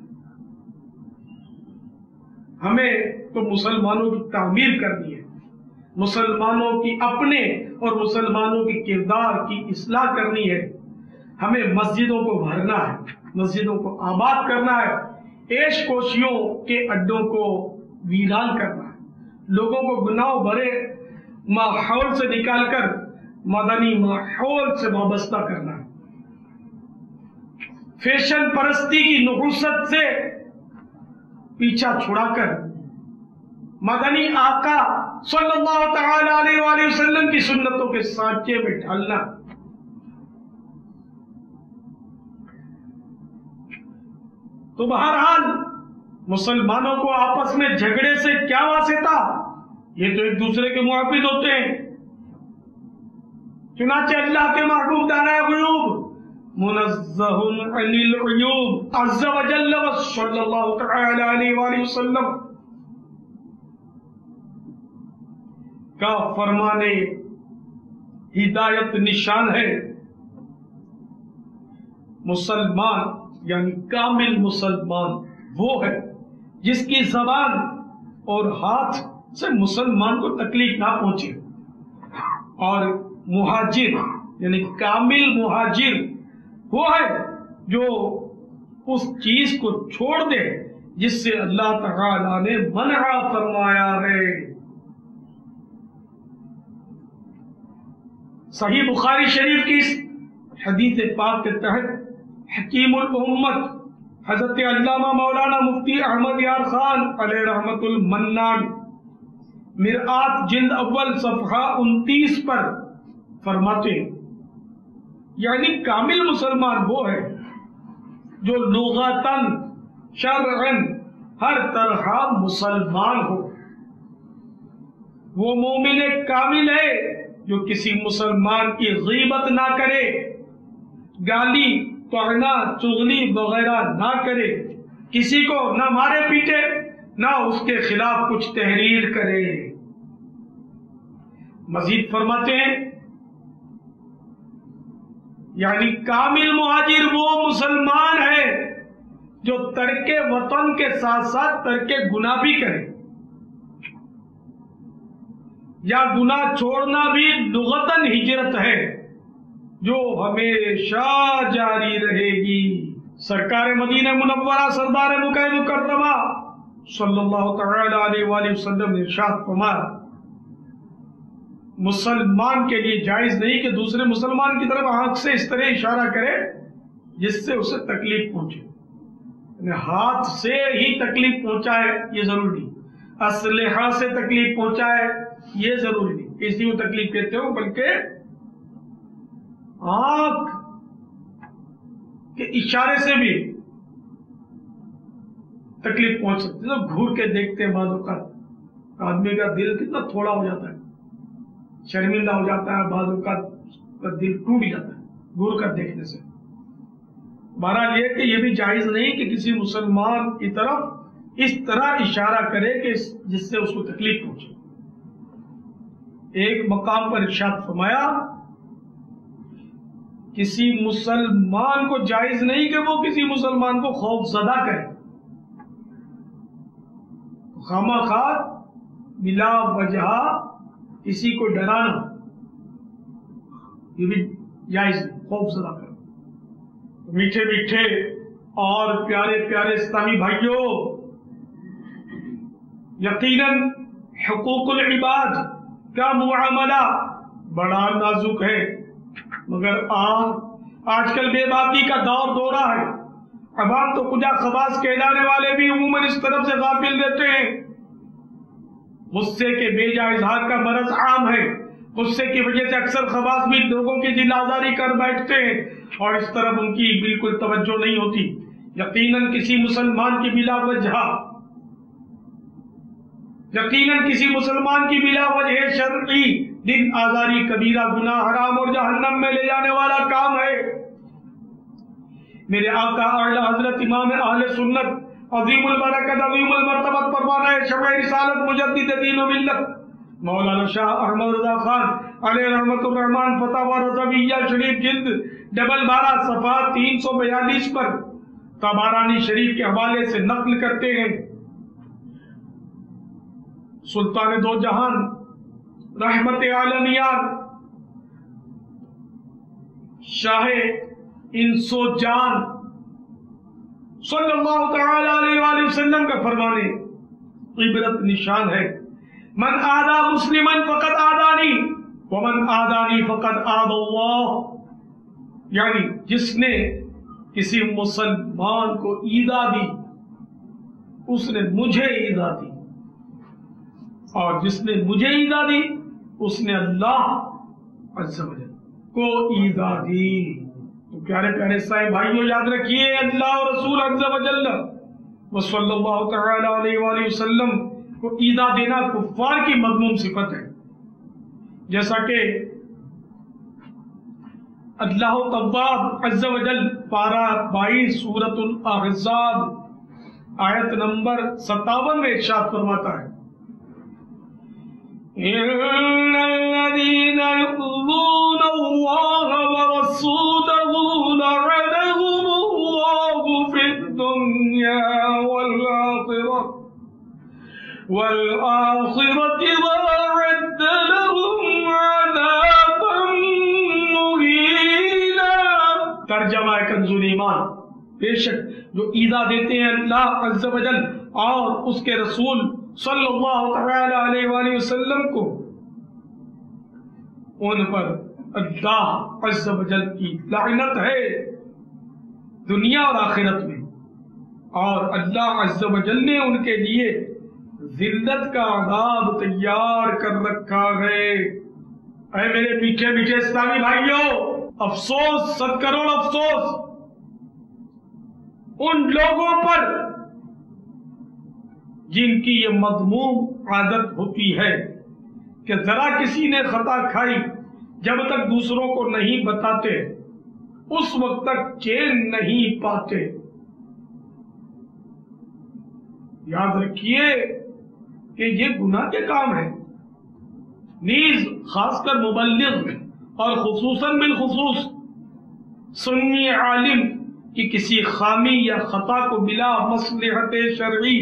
ہمیں تو مسلمانوں کی تعمیر کرنی ہے، مسلمانوں کی اپنے اور مسلمانوں کی کردار کی اصلاح کرنی ہے. ہمیں مسجدوں کو بھرنا ہے، مسجدوں کو آباد کرنا ہے، عیش کوشیوں کے اڈوں کو ویران کرنا ہے، لوگوں کو گناہ بھرے ماحول سے نکال کر مدنی ماحول سے وابستہ کرنا ہے. فیشن پرستی کی نحوست سے پیچھا چھڑا کر مدنی آقا صلی اللہ تعالی علیہ وآلہ وسلم کی سنتوں کے سانچے میں ڈھالنا. تو بہرحال مسلمانوں کو آپس میں جھگڑے سے کیا واسطہ؟ یہ تو ایک دوسرے کے محافظ ہوتے ہیں. چنانچہ اللہ کے محبوب دانا غیوب منزہ عن العیوب عز و جل و صلی اللہ تعالی علیہ وآلہ وسلم کا فرمانے ہدایت نشان ہے. مسلمان یعنی کامل مسلمان وہ ہے جس کی زبان اور ہاتھ سے مسلمان کو تکلیف نہ پہنچے، اور مہاجر یعنی کامل مہاجر وہ ہے جو اس چیز کو چھوڑ دے جس سے اللہ تعالی نے منع فرمایا ہے۔ صحیح بخاری شریف کی اس حدیث پاک کے تحت حکیم الامت حضرت علامہ مولانا مفتی احمد یار خان علیہ رحمت المنان مرآت جلد اول صفحہ 29 پر فرماتے ہیں، یعنی کامل مسلمان وہ ہے جو لغتاً شرعاً ہر طرح مسلمان ہو۔ وہ مومن کامل ہے جو کسی مسلمان کی غیبت نہ کرے، گالی طعنہ چغلی وغیرہ نہ کرے، کسی کو نہ مارے پیٹے، نہ اس کے خلاف کچھ تحریر کرے۔ مزید فرماتے ہیں یعنی کامل مہاجر وہ مسلمان ہے جو ترک وطن کے ساتھ ساتھ ترک گناہ بھی کرے، یا گناہ چھوڑنا بھی لغتاً ہجرت ہے جو ہمیشہ جاری رہے گی۔ سرکار مدینہ منورہ سردار مکہ مکرمہ صلی اللہ تعالی علیہ وآلہ وسلم نے ارشاد فرمایا، مسلمان کے لیے جائز نہیں کہ دوسرے مسلمان کی طرف آنکھ سے اس طرح اشارہ کرے جس سے اسے تکلیف پہنچے، یعنی ہاتھ سے ہی تکلیف پہنچائے یہ ضروری نہیں، اسلحہ سے تکلیف پہنچائے یہ ضروری نہیں، اسی کو تکلیف کہتے ہو، بلکہ آنکھ کے اشارے سے بھی تکلیف پہنچ سکتی ہے۔ گھور کے دیکھتے ہیں بعض اوقات آدمی کا دل کتنا تھوڑا ہو جاتا ہے، شرمندہ ہو جاتا ہے، بعض اوقات کا دل ٹوٹ جاتا ہے گھور کر دیکھنے سے۔ بہرحال یہ کہ یہ بھی جائز نہیں کہ کسی مسلمان کی طرف اس طرح اشارہ کرے کہ جس سے اس کو تکلیف پہنچے۔ ایک مقام پر ارشاد فرمایا کسی مسلمان کو جائز نہیں کہ وہ کسی مسلمان کو خوف زدہ کرے، خواہ بلا وجہ کسی کو ڈرانا یہ بھی جائز نہیں، خوف زدہ کرنا۔ میٹھے میٹھے اور پیارے پیارے اسلامی بھائیوں، یقیناً حقوق العباد کا معاملہ بڑا نازک ہے، مگر آج کل بے باکی کا دورہ ہے۔ عوام تو خدا خواص کہلانے والے بھی عموماً اس طرف سے غافل رہتے ہیں۔ غصے کے بے جا اظہار کا مرض عام ہے، غصے کی وجہ سے اکثر خواص بھی لوگوں کی دل آزاری کر بیٹھتے ہیں اور اس طرف ان کی بالکل توجہ نہیں ہوتی۔ یقیناً کسی مسلمان کی بلا وجہ شرعی دل آزاری کبیرہ گناہ حرام اور جہنم میں لے جانے والا کام ہے۔ میرے آقا اعلی حضرت امام اہل سنت عظیم البرکت عظیم المرتبت پروانہ شمع رسالت مجدد دین و ملت مولانا شاہ احمد رضا خان علیہ رحمت الرحمن فتاوی رضویہ شریف جلد 12 صفحہ 342 پر طبرانی شریف کے حوالے سے نقل کرتے ہیں، سلطان دو جہان رحمت عالمیان شاہ انس و جان صلی اللہ تعالی علیہ وآلہ وسلم کا فرمانے عبرت نشان ہے، من آذا مسلما فقد آذانی ومن آذانی فقد آذى اللہ، یعنی جس نے کسی مسلمان کو ایذا دی اس نے مجھے ایذا دی، اور جس نے مجھے ایذا دی اس نے اللہ عز و جل کو ایذا دی۔ تو پیارے پیارے صاحب بھائیوں، یاد رکھیے اللہ اور رسول عز و جل صلی اللہ تعالی علیہ وآلہ وسلم کو ایذا دینا کفار کی مذموم صفت ہے، جیسا کہ اللہ تواب عز و جل پارہ 22 سورۃ الاحزاب آیت نمبر 57 میں ارشاد فرماتا ہے، ان الذين يؤذون الله ورسوله لعنهم الله في الدنيا والآخرة وأعد لهم عذابا مهينا۔ ترجمہ کنز الایمان، بے شک جو ایذا دیتے ہیں اللہ عز و جل اور اس کے رسول صلی اللہ تعالی علیہ وآلہ وسلم کو، ان پر اللہ عز و جل کی لعنت ہے دنیا اور آخرت میں، اور اللہ عز و جل نے ان کے لیے ذلت کا عذاب تیار کر رکھا ہے۔ اے میرے میٹھے میٹھے اسلامی بھائیوں، افسوس، 100 کروڑ افسوس ان لوگوں پر جن کی یہ مذموم عادت ہوتی ہے کہ ذرا کسی نے خطا کھائی، جب تک دوسروں کو نہیں بتاتے اس وقت تک چین نہیں پاتے۔ یاد رکھیے کہ یہ گناہ کے کام ہے، نیز خاص کر مبلغ اور خصوصاً بالخصوص سنی عالم کی کسی خامی یا خطا کو بلا مصلحت شرعی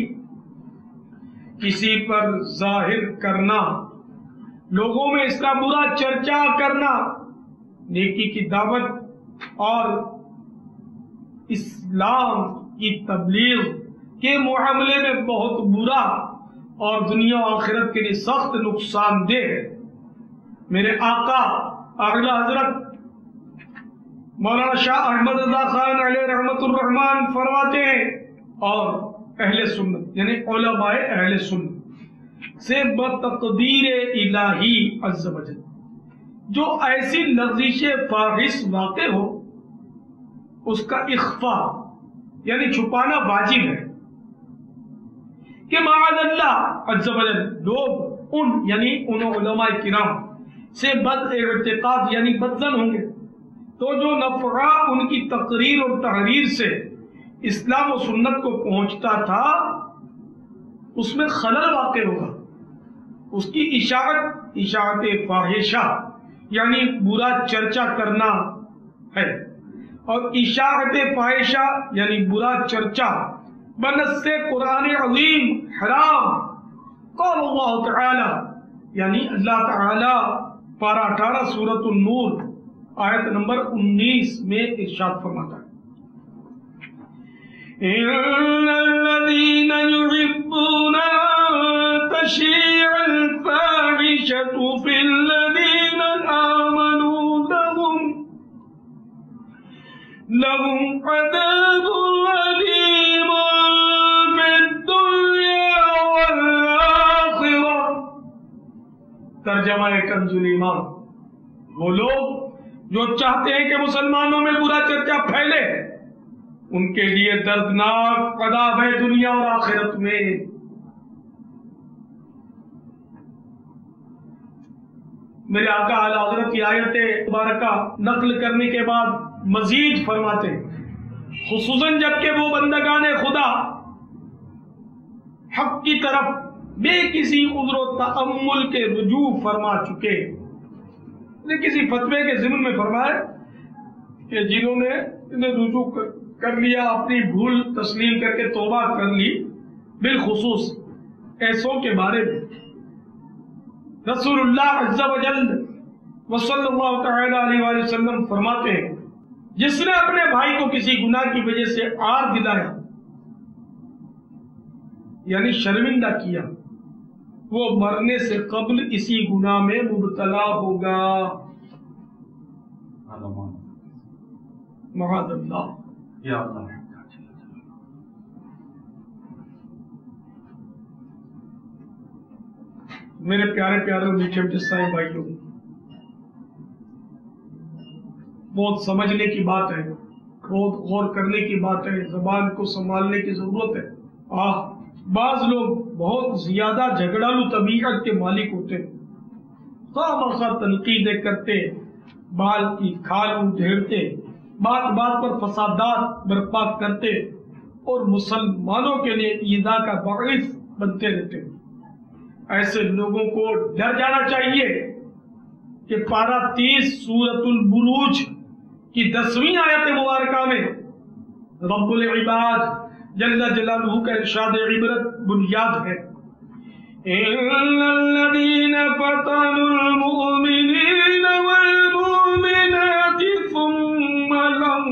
کسی پر ظاہر کرنا، لوگوں میں اس کا برا چرچا کرنا، نیکی کی دعوت اور اسلام کی تبلیغ کے معاملے میں بہت برا اور دنیا و آخرت کے لیے سخت نقصان دہ ہے۔ میرے آقا اعلی حضرت مولانا شاہ احمد رضا خان علیہ رحمت الرحمن فرماتے ہیں، اور اہل سنت یعنی علماء اہل سنت سے بتقدیر الہی عز و جل جو ایسی لغزش فاحش واقع ہو اس کا اخفاء یعنی چھپانا واجب ہے، کہ معاذ اللہ عز و جل لوگ ان یعنی ان علماء کرام سے بد اعتقاد یعنی بدظن ہوں گے تو جو نفع ان کی تقریر اور تحریر سے اسلام و سنت کو پہنچتا تھا اس میں خلل واقع ہوگا، اس کی اشاعت فاحشہ یعنی برا چرچا کرنا ہے، اور اشاعت فاحشہ یعنی برا چرچا بنص قرآن عظیم حرام۔ قال اللہ تعالی یعنی اللہ تعالی پارہ 18 سورۃ النور آیت نمبر 19 میں ارشاد فرماتا ہے، ان الذين يحبون ان تشيع الفاحشة في الذين آمنوا لهم عذاب أليم في الدنيا والآخرة۔ ترجمہ کنز الایمان، وہ لوگ جو چاہتے ہیں کہ مسلمانوں میں برا چرچا پھیلے ان کے لیے دردناک عذاب ہے دنیا اور آخرت میں۔ میرے آقا اعلی حضرت کی آیت مبارکہ نقل کرنے کے بعد مزید فرماتے ہیں، خصوصاً جب کہ وہ بندگان خدا حق کی طرف بے کسی عذر و تأمل کے رجوع فرما چکے، کسی فتوے کے ضمن میں فرمایا کہ جنہوں نے انہیں رجوع کر لیا، اپنی بھول تسلیم کر کے توبہ کر لی، بالخصوص ایسوں کے بارے میں رسول اللہ عز و جل وصلی اللہ تعالی علیہ وآلہ وسلم فرماتے ہیں، جس نے اپنے بھائی کو کسی گناہ کی وجہ سے عار دلایا یعنی شرمندہ کیا، وہ مرنے سے قبل اسی گناہ میں مبتلا ہوگا، معاذ اللہ۔ یا اللہ، میرے پیارے پیارے میٹھے میٹھے سائیں بھائیوں، بہت سمجھنے کی بات ہے، بہت غور کرنے کی بات ہے، زبان کو سنبھالنے کی ضرورت ہے۔ بعض لوگ بہت زیادہ جھگڑالو طبیعت کے مالک ہوتے ہیں، خواہ مخواہ تنقیدیں کرتے، بال کی کھال ادھیڑتے، بات بات پر فسادات برپا کرتے اور مسلمانوں کے لیے ایذا کا باعث بنتے رہتے ہیں۔ ایسے لوگوں کو ڈر جانا چاہیے کہ پارہ 30 سورۃ البروج کی 10ویں آیت مبارکہ میں رب العباد جل جلالہ کا ارشاد عبرت بنیاد ہے، ان الذين فتنوا المؤمنين والمؤمنات ثم لم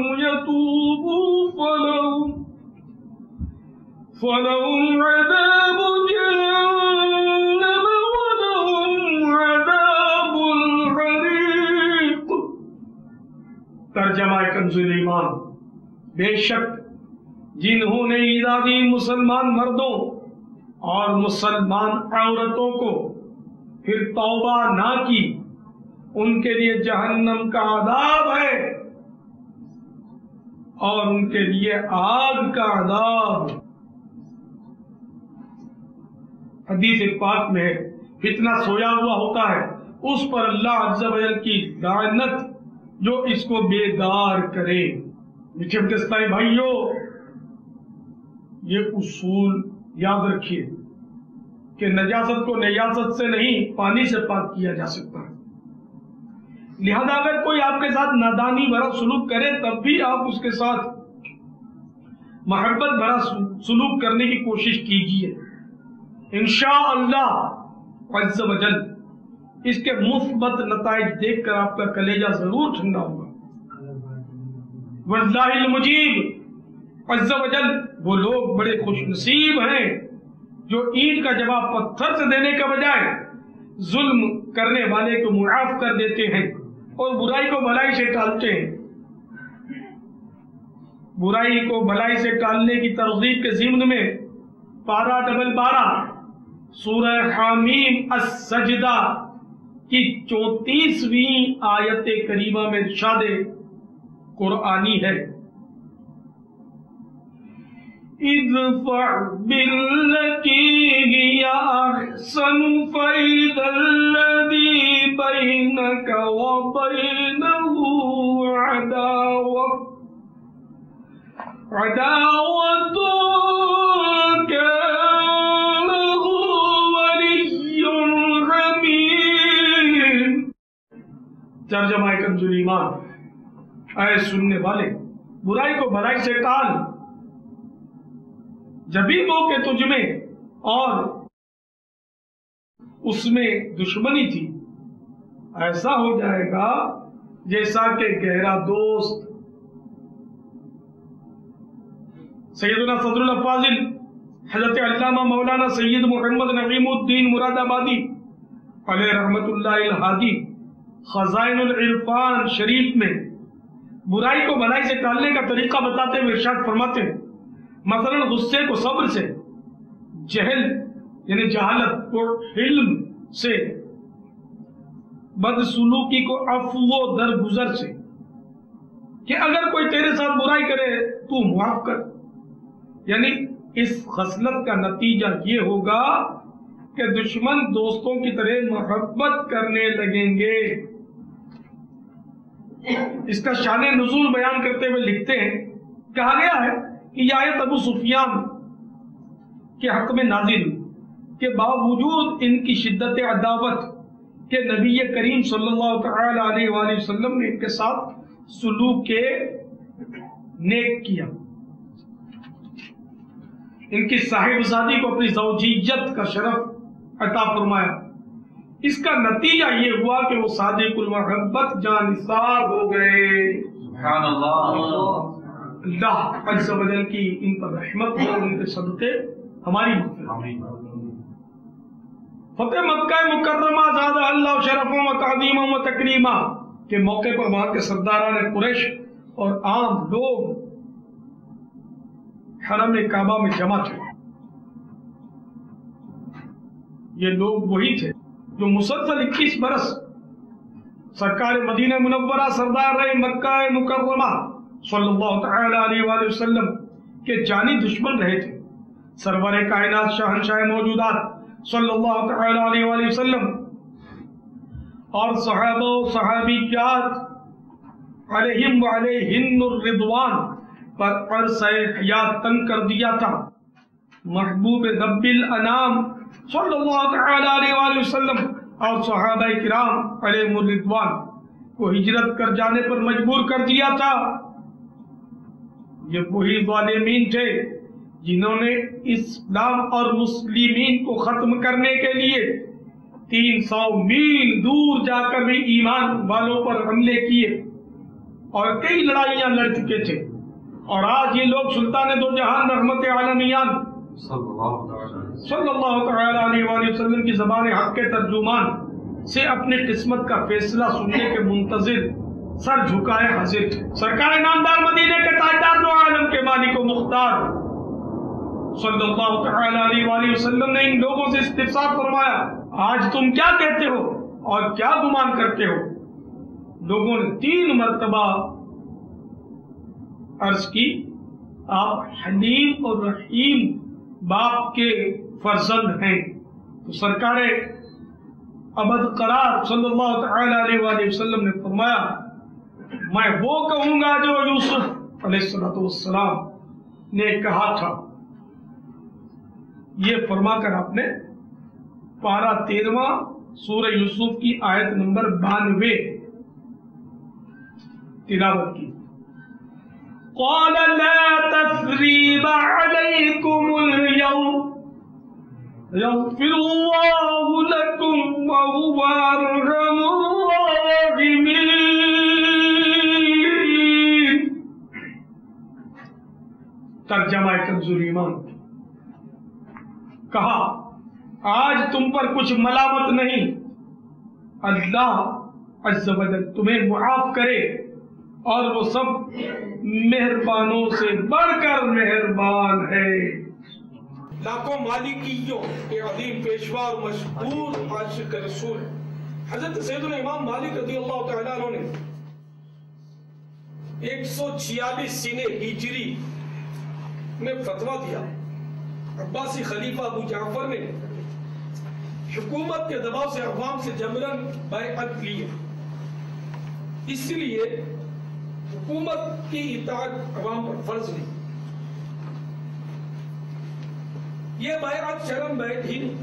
فلهم عذاب جهنم ولهم عذاب الحریق۔ ترجمہ کنز ایمان، بے شک جنہوں نے ایذا دی مسلمان مردوں اور مسلمان عورتوں کو پھر توبہ نہ کی، ان کے لیے جہنم کا عذاب ہے اور ان کے لیے آگ کا عذاب۔ حدیث پاک میں فتنہ سویا ہوا ہوتا ہے، اس پر اللہ عز و جل کی لعنت جو اس کو بیدار کرے۔ میٹھے اسلامی بھائیوں، یہ اصول یاد رکھیے کہ نجاست کو نجاست سے نہیں پانی سے پاک کیا جا سکتا ہے۔ لہذا اگر کوئی آپ کے ساتھ نادانی بھرا سلوک کرے تب بھی آپ اس کے ساتھ محبت بھرا سلوک کرنے کی کوشش کیجیے، انشاءاللہ عز و جل اس کے مثبت نتائج دیکھ کر آپ کا کلیجہ ضرور ٹھنڈا ہوگا۔ واللہ المجیب عز و جل وہ لوگ بڑے خوش نصیب ہیں جو اینٹ کا جواب پتھر سے دینے کے بجائے ظلم کرنے والے کو معاف کر دیتے ہیں اور برائی کو بھلائی سے ٹالتے ہیں۔ برائی کو بھلائی سے ٹالنے کی ترغیب کے ضمن میں پارہ ڈبل 12 سورہ حامیم السجدہ کی 34ویں آیت کریمہ میں ارشاد قرآنی ہے، ادفع بالتي هي احسن فاذا الذي بينك وبينه عداوة كأنه ولي حميم۔ ترجمہ کنز ایمان، اے سننے والے برائی کو بھلائی سے ٹال، جبھی وہ کہ تجھ میں اور اس میں دشمنی تھی، ایسا ہو جائے گا جیسا کہ گہرا دوست۔ سیدنا صدر الافاضل حضرت علامہ مولانا سید محمد نعیم الدین مراد آبادی علیہ رحمت اللہ الہادی خزائن العرفان شریف میں برائی کو بھلائی سے ٹالنے کا طریقہ بتاتے ہوئے ارشاد فرماتے ہیں، مثلا غصے کو صبر سے، جہل یعنی جہالت کو حلم سے، بدسلوکی کو عفو و درگزر سے، کہ اگر کوئی تیرے ساتھ برائی کرے تو معاف کر۔ یعنی اس خصلت کا نتیجہ یہ ہوگا کہ دشمن دوستوں کی طرح محبت کرنے لگیں گے۔ اس کا شان نزول بیان کرتے ہوئے لکھتے ہیں، کہا گیا ہے کہ یہ آیت ابو سفیان کے حق میں نازل کہ باوجود ان کی شدت عداوت کہ نبی کریم صلی اللہ تعالی علیہ وآلہ وسلم نے ان کے ساتھ سلوک کے نیک کیا، ان کی صاحبزادی کو اپنی زوجیت کا شرف عطا فرمایا۔ اس کا نتیجہ یہ ہوا کہ وہ صادق المحبت جانثار ہو گئے۔ سبحان اللہ۔ اللہ عز و جل کی ان پر رحمت ہو، ان کے صدقے ہماری مغفرت۔ فتح مکہ مکرمہ زادہ اللہ شرفوں و تعظیموں و تکریمہ کے موقع پر وہاں کے سرداران قریش اور عام لوگ حرم کعبہ میں جمع تھے۔ یہ لوگ وہی تھے جو مسلسل 21 برس سرکار مدینہ منورہ سردار رہے مکہ مکرمہ صلی اللہ تعالی علیہ وآلہ وسلم کے جانی دشمن رہے تھے۔ سرور کائنات شہنشاہ موجودات صلی اللہ تعالی علیہ وآلہ وسلم اور صحابہ و صحابیات علیہم وعلیہن الرضوان پر عرصہ حیات تنگ کر دیا تھا۔ محبوب رب الانام صلی اللہ تعالی علیہ وآلہ وسلم اور صحابہ کرام علیہم الرضوان کو ہجرت کر جانے پر مجبور کر دیا تھا۔ یہ وہی ظالمین تھے جنہوں نے اسلام اور مسلمین کو ختم کرنے کے لیے 300 میل دور جا کر بھی ایمان والوں پر حملے کیے اور کئی لڑائیاں لڑ چکے تھے اور آج یہ لوگ سلطان دو جہان رحمت عالمیان صلی اللہ تعالی علیہ وآلہ وسلم کی زبان حق کے ترجمان سے اپنی قسمت کا فیصلہ سننے کے منتظر سر جھکائے حاضر تھے۔ سرکار نامدار مدینے کے تاجدار دو عالم کے مالک و مختار صلی اللہ تعالی علیہ وآلہ وسلم نے ان لوگوں سے استفسار فرمایا، آج تم کیا کہتے ہو اور کیا گمان کرتے ہو؟ لوگوں نے 3 مرتبہ عرض کی، آپ حلیم اور رحیم باپ کے فرزند ہیں۔ تو سرکار ابد قرار صلی اللہ تعالی علیہ وآلہ وسلم نے فرمایا، میں وہ کہوں گا جو یوسف علیہ السلام نے کہا تھا۔ یہ فرما کر آپ نے پارہ 13 سورہ یوسف کی آیت نمبر 92 تلاوت کی۔ قال لا تثريب عليكم اليوم يغفر الله لكم وهو أرحم الراحمين۔ ترجمہ کنز ایمان۔ کہا آج تم پر کچھ ملامت نہیں، اللہ عز و جل تمہیں معاف کرے اور وہ سب مہربانوں سے بڑھ کر مہربان ہے۔ لاکھوں مالکیوں کے عظیم پیشوا اور مشہور عاشق رسول حضرت سیدنا امام مالک رضی اللہ تعالیٰ عنہ نے 146 سنہ ہجری میں فتویٰ دیا۔ عباسی خلیفہ ابو جعفر نے حکومت کے دباؤ سے عوام سے جبراً بیعت لی، اس لیے حکومت کی اطاعت عوام پر فرض نہیں۔ یہ بیعت شرم بیعت ہی نہیں۔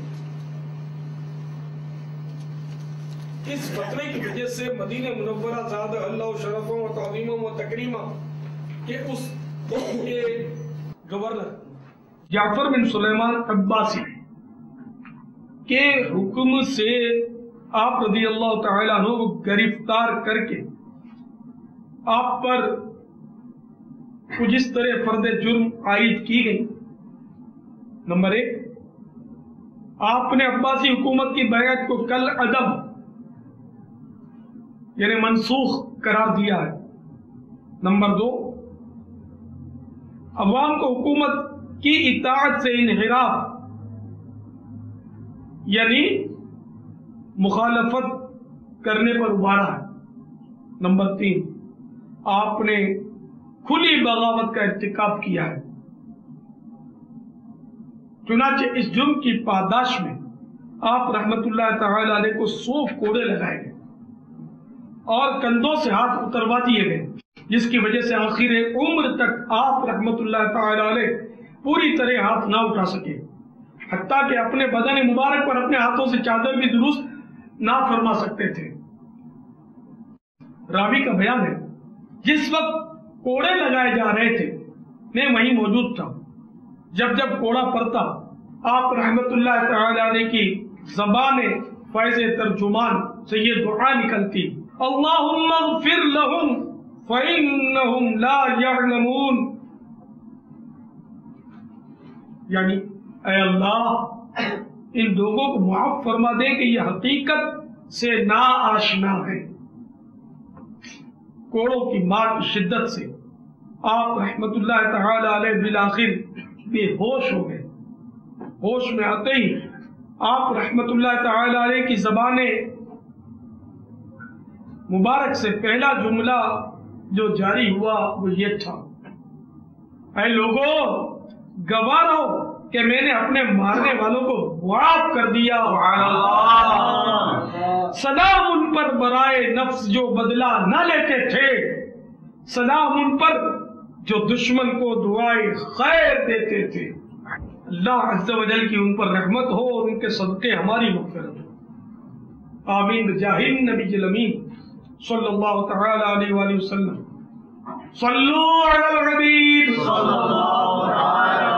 اس فتوے کی وجہ سے مدینہ منورہ زادہ اللہ شرفوں و تعظیموں و تکریمہ کے اس وقت کے گورنر جعفر بن سلیمان عباسی کے حکم سے آپ رضی اللہ تعالیٰ عنہ کو گرفتار کر کے آپ پر کچھ اس طرح فرد جرم عائد کی گئی۔ نمبر 1، آپ نے عباسی حکومت کی بیعت کو کل عدم یعنی منسوخ قرار دیا ہے۔ نمبر 2، عوام کو حکومت کی اطاعت سے انحراف یعنی مخالفت کرنے پر ابھارا ہے۔ نمبر 3، آپ نے کھلی بغاوت کا ارتکاب کیا ہے۔ چنانچہ اس جرم کی پاداش میں آپ رحمت اللہ تعالی علیہ کو 100 کوڑے لگائے گئے اور کندھوں سے ہاتھ اتروا دیے گئے، جس کی وجہ سے آخر عمر تک آپ رحمت اللہ تعالی علیہ پوری طرح ہاتھ نہ اٹھا سکے، حتیٰ کہ اپنے بدن مبارک پر اپنے ہاتھوں سے چادر بھی درست نہ فرما سکتے تھے۔ راوی کا بیان ہے، جس وقت کوڑے لگائے جا رہے تھے میں وہیں موجود تھا۔ جب جب کوڑا پڑتا آپ رحمت اللہ تعالی علیہ کی زبان فیض ترجمان سے یہ دعا نکلتی، اللہم اغفر لہم فإنہم لا یعلمون، یعنی اے اللہ ان لوگوں کو معاف فرما دے کہ یہ حقیقت سے نا آشنا ہے۔ کوڑوں کی مار کی شدت سے آپ رحمت اللہ تعالی علیہ بالآخر بے ہوش ہو گئے۔ ہوش میں آتے ہی آپ رحمت اللہ تعالی علیہ کی زبان مبارک سے پہلا جملہ جو جاری ہوا وہ یہ تھا، اے لوگوں گواہ رہو کہ میں نے اپنے مارنے والوں کو معاف کر دیا۔ سلام ان پر برائے نفس جو بدلہ نہ لیتے تھے، سلام ان پر جو دشمن کو دعائے خیر دیتے تھے۔ اللہ عز و جل کی ان پر رحمت ہو اور ان کے صدقے ہماری مغفرت ہو، آمین بجاہ النبی الامین صلی اللہ تعالی علیہ وآلہ وسلم۔ صلو علی الحبیب صلی اللہ علیہ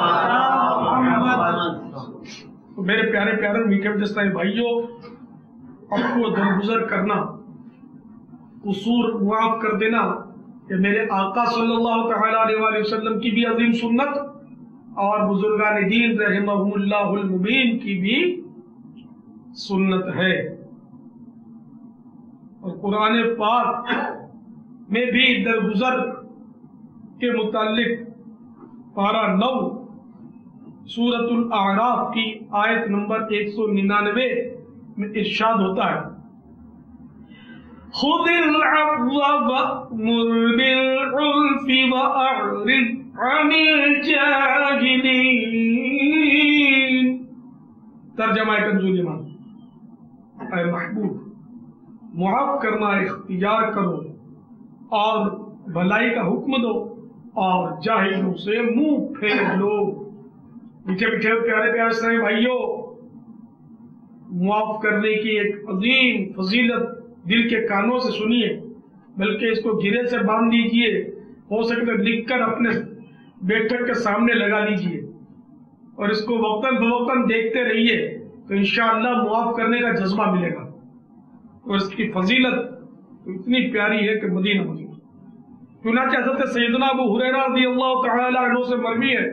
وسلم۔ میرے پیارے پیارے میٹھے میٹھے بھائیوں، آپ کو درگزر کرنا، قصور معاف کر دینا کہ میرے آقا صلی اللہ تعالی علیہ وآلہ وسلم کی بھی عظیم سنت اور بزرگان دین رحمہم اللہ المبین کی بھی سنت ہے. اور قرآن پاک میں بھی درگزر کے متعلق پارہ 9 سورۃ الاعراف کی آیت نمبر 199 میں ارشاد ہوتا ہے خذ العفو وأمر بالعرف وأعرض عن الجاهلين. ترجمہ کنزول ایمان. اے محبوب، معاف کرنا اختیار کرو اور بھلائی کا حکم دو اور جاہلوں سے منہ پھیر لو. میٹھے میٹھے پیارے پیارے اسلامی بھائیوں، معاف کرنے کی ایک عظیم فضیلت دل کے کانوں سے سنیے، بلکہ اس کو گرے سے باندھ لیجئے، ہو سکتا ہے لکھ کر اپنے بیٹھک کے سامنے لگا لیجئے اور اس کو وقتاً فوقتاً دیکھتے رہیے تو انشاءاللہ معاف کرنے کا جذبہ ملے گا. اور اس کی فضیلت اتنی پیاری ہے کہ مدینہ مدینہ. چنانچہ حضرت سیدنا ابو ہریرہ رضی اللہ تعالی عنہ سے مروی ہے،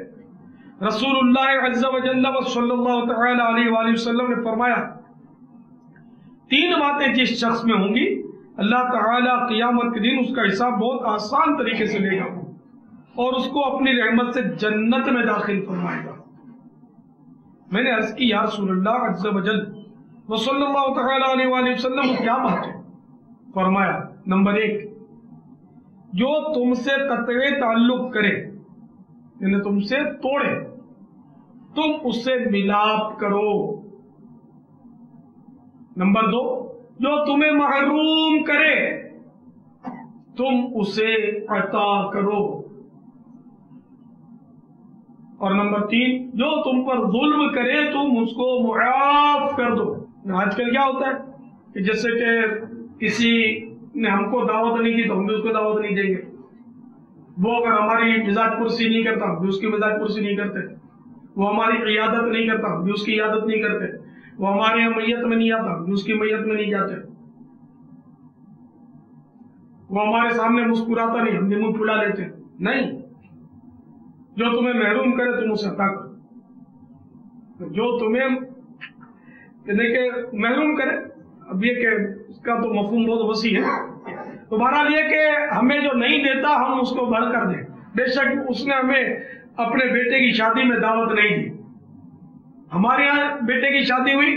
رسول اللہ عز و جل صلی اللہ تعالی علیہ وآلہ وسلم نے فرمایا 3 باتیں جس شخص میں ہوں گی اللہ تعالیٰ قیامت کے دن اس کا حساب بہت آسان طریقے سے لے گا اور اس کو اپنی رحمت سے جنت میں داخل فرمائے گا. میں نے عرض کی یا رسول اللہ عز و جل صلی اللہ تعالی علیہ وآلہ وسلم کیا بات ہے؟ فرمایا نمبر 1 جو تم سے قطع تعلق کرے، یعنی تم سے توڑے، تم اس سے ملاپ کرو. نمبر 2 جو تمہیں محروم کرے تم اسے عطا کرو. اور نمبر 3 جو تم پر ظلم کرے تم اس کو معاف کر دو. آج کل کیا ہوتا ہے کہ جیسے کہ کسی نے ہم کو دعوت نہیں دی تو ہم بھی اس کو دعوت نہیں دیں گے. وہ اگر ہماری مزاج پرسی نہیں کرتا ہم بھی اس کی مزاج پرسی نہیں کرتے. وہ ہماری عیادت نہیں کرتا ہم بھی اس کی عیادت نہیں کرتے. وہ ہمارے یہاں میت میں نہیں آتا ہم بھی اس کی میت میں نہیں جاتے. وہ ہمارے سامنے مسکراتا نہیں ہم بھی منہ پھلا لیتے. نہیں، جو تمہیں محروم کرے تم اسے عطا کرو. جو تمہیں محروم کرے، اب یہ کہ اس کا تو مفہوم بہت وسیع ہے. تو بہرحال یہ کہ ہمیں جو نہیں دیتا ہم اس کو بڑھ کر دیں. بے شک اس نے ہمیں اپنے بیٹے کی شادی میں دعوت نہیں دی. ہمارے یہاں بیٹے کی شادی ہوئی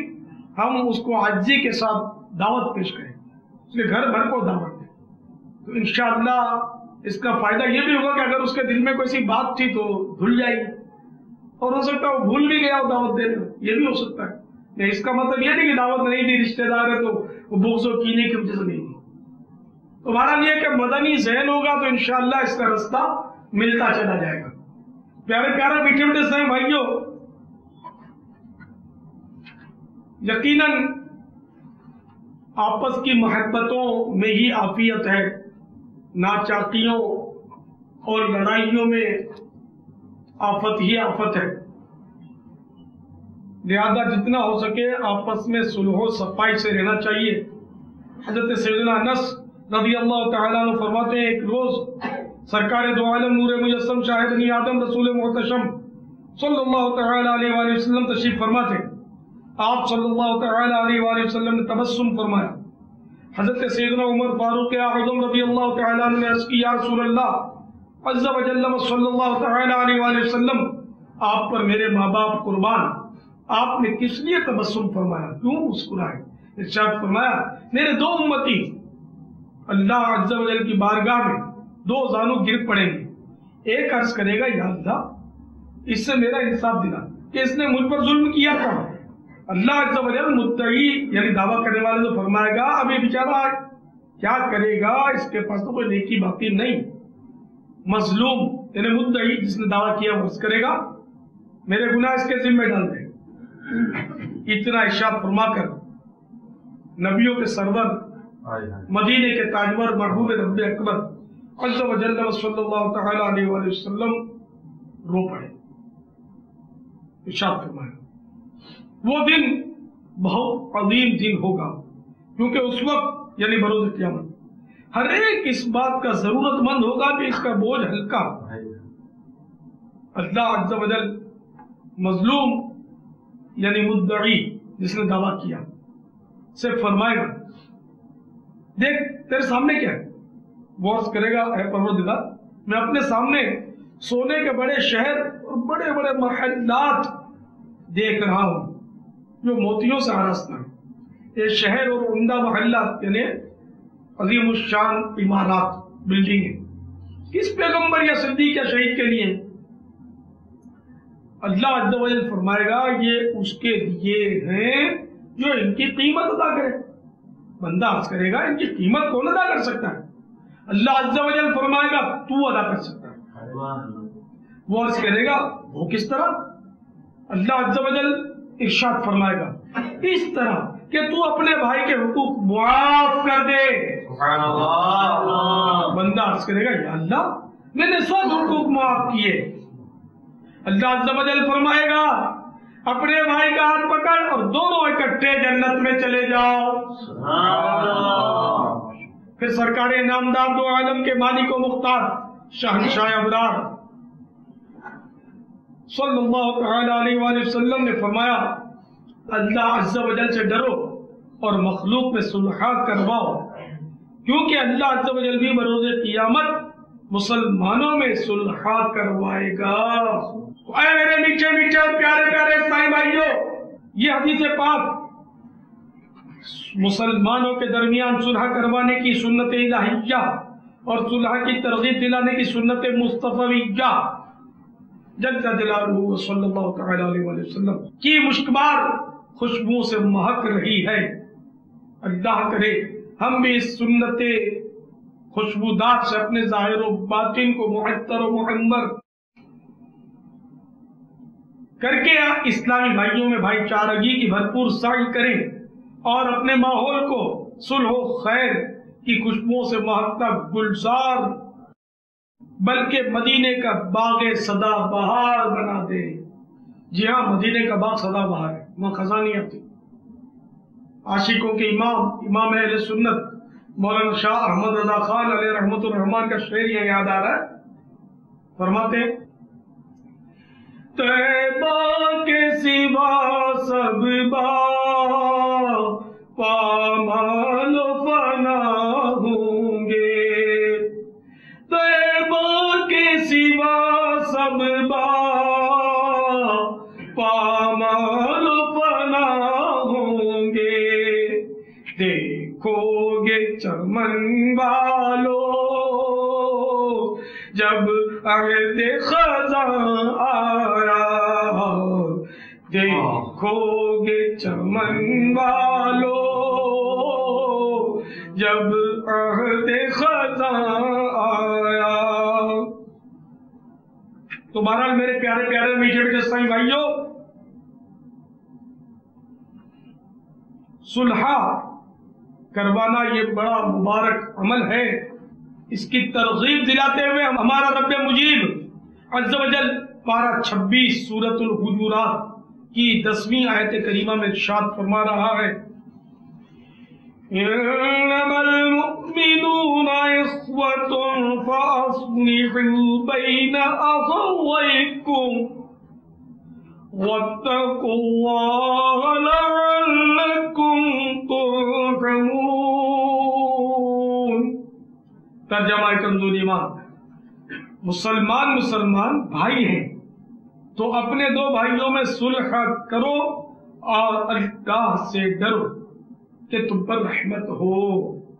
ہم اس کو عاجزی کے ساتھ دعوت پیش کریں، اس کے گھر بھر کو دعوت دیں. تو انشاءاللہ اس کا فائدہ یہ بھی ہوگا کہ اگر اس کے دل میں کوئی سی بات تھی تو دھل جائے گی، اور ہو سکتا ہے وہ بھول بھی گیا دعوت دینے میں، یہ بھی ہو سکتا ہے. اس کا مطلب یہ نہیں کہ دعوت نہیں دی، رشتہ دار ہے تو وہ بغض و کینے کی وجہ سے نہیں دی. تو بہرحال یہ کہ مدنی ذہن ہوگا تو انشاءاللہ اس کا رستہ ملتا چلا جائے گا. پیارے پیارے میٹھے میٹھے اسلامی بھائیوں، یقیناً آپس کی محبتوں میں ہی عافیت ہے، ناچاکیوں اور لڑائیوں میں آفت ہی آفت ہے. لہذا جتنا ہو سکے آپس میں صلح و صفائی سے رہنا چاہیے. حضرت سیدنا انس رضی اللہ تعالیٰ عنہ فرماتے ہیں ایک روز سرکار دو عالم نور مجسم شاہد بنی آدم رسول محتشم صلی اللہ تعالیٰ علیہ وآلہ وسلم تشریف فرما تھے. آپ صلی اللہ تعالیٰ علیہ وآلہ وسلم نے تبسم فرمایا. حضرت سیدنا عمر فاروق اعظم رضی اللہ تعالیٰ عنہ نے عرض کی یا رسول اللہ عز و جل صلی اللہ تعالیٰ علیہ وآلہ وسلم آپ پر میرے ماں باپ قربان، آپ نے کس لیے تبسم فرمایا، کیوں مسکرائے؟ ارشاد فرمایا میرے 2 امتی اللہ عز و جل کی بارگاہ میں 2 زانو گر پڑیں گے. ایک عرض کرے گا یا اللہ اس سے میرا انصاف دلا کہ اس نے مجھ پر ظلم کیا تھا. اللہ عز و جل مدعی یعنی دعویٰ کرنے والے تو فرمائے گا اب یہ بیچارہ کیا کرے گا، اس کے پاس تو کوئی نیکی باقی نہیں. مظلوم یعنی مدعی جس نے دعویٰ کیا وہ عرض کرے گا میرے گناہ اس کے ذمہ ڈال دے. اتنا ارشاد فرما کر نبیوں کے سرور مدینے کے تاجور محبوب رب اکبر عز و جل صلی اللہ تعالی علیہ وآلہ وسلم رو پڑے. ارشاد فرمایا وہ دن بہت عظیم دن ہوگا، کیونکہ اس وقت یعنی بروز قیامت ہر ایک اس بات کا ضرورت مند ہوگا کہ اس کا بوجھ ہلکا. اللہ عز و جل مظلوم یعنی مدعی جس نے دعویٰ کیا سے فرمائے گا دیکھ تیرے سامنے کیا ہے. غور کرے گا اے پروردگار میں اپنے سامنے سونے کے بڑے شہر اور بڑے بڑے محلات دیکھ رہا ہوں جو موتیوں سے آراستہ ہیں. یہ شہر اور عمدہ محلات یعنی عظیم الشان عمارات بلڈنگ ہیں. کس پیغمبر یا صدیق یا شہید کے لیے؟ اللہ عز و جل فرمائے گا یہ اس کے لیے ہیں جو ان کی قیمت ادا کرے. بندہ عرض کرے گا ان کی قیمت کون ادا کر سکتا ہے؟ اللہ عز و جل فرمائے گا تو ادا کر سکتا ہے. وہ عرض کرے گا وہ کس طرح؟ اللہ عز و جل ارشاد فرمائے گا اس طرح کہ تو اپنے بھائی کے حقوق معاف کر دے. سبحان اللہ. بندہ عرض کرے گا یا اللہ میں نے 100 حقوق معاف کیے. اللہ عز و جل فرمائے گا اپنے بھائی کا ہاتھ پکڑ اور دونوں اکٹھے جنت میں چلے جاؤ. سبحان اللہ. پھر سرکار انعامدار دو عالم کے مالک و مختار شہنشاہ ابرار صلی اللہ تعالی علیہ وآلہ وسلم نے فرمایا اللہ عز و جل سے ڈرو اور مخلوق میں صلح کرواؤ کیونکہ اللہ عز و جل بھی بروز قیامت مسلمانوں میں صلح کروائے گا. اے میرے میٹھے میٹھے اور پیارے پیارے اسلامی بھائیوں یہ حدیث پاک مسلمانوں کے درمیان صلح کروانے کی سنت الہیہ اور صلح کی ترغیب دلانے کی سنت مصطفیہ جل جلالہ صلی اللہ تعالی علیہ وآلہ وسلم کی مشکبار خوشبو سے مہک رہی ہے. اللہ کرے ہم بھی اس سنت خوشبودار سے اپنے ظاہر و باطن کو معطر و معمر کر کے اسلامی بھائیوں میں بھائی چارگی کی بھرپور سعی کریں اور اپنے ماحول کو صلح و خیر کی خوشبوؤں سے مہکتا گلزار بلکہ مدینے کا باغ سدا بہار بنا دے. جی ہاں مدینے کا باغ سدا بہار ہے وہاں خزاں نہیں آتی. عاشقوں کے امام اہل سنت مولانا شاہ احمد رضا خان علیہ رحمت الرحمان کا شعر یہ یاد آ رہا ہے. فرماتے ہیں طیبہ کے سوا سب پامال و فنا ہوں گے. طیبہ کے سوا سب پامال و فنا ہوں گے. دیکھو گے چمن والو جب عہد خزاں آیا. دیکھو گے چمن والو جب عہد خزاں آیا. تو بہرحال میرے پیارے پیارے میٹھے میٹھے اسلامی بھائیوں صلح کروانا یہ بڑا مبارک عمل ہے. اس کی ترغیب دلاتے ہوئے ہمارا رب مجیب عز و جل پارہ 26 سورۃ الحجرات کی 10ویں آیت کریمہ میں ارشاد فرما رہا ہے انما المؤمنون اخوة فاصلحوا بین اخویکم واتقوا اللہ لعلکم ترحمون. ترجمہ کمزور ایمان مسلمان بھائی ہیں تو اپنے دو بھائیوں میں صلح کرو اور اللہ سے ڈرو کہ تم پر رحمت ہو.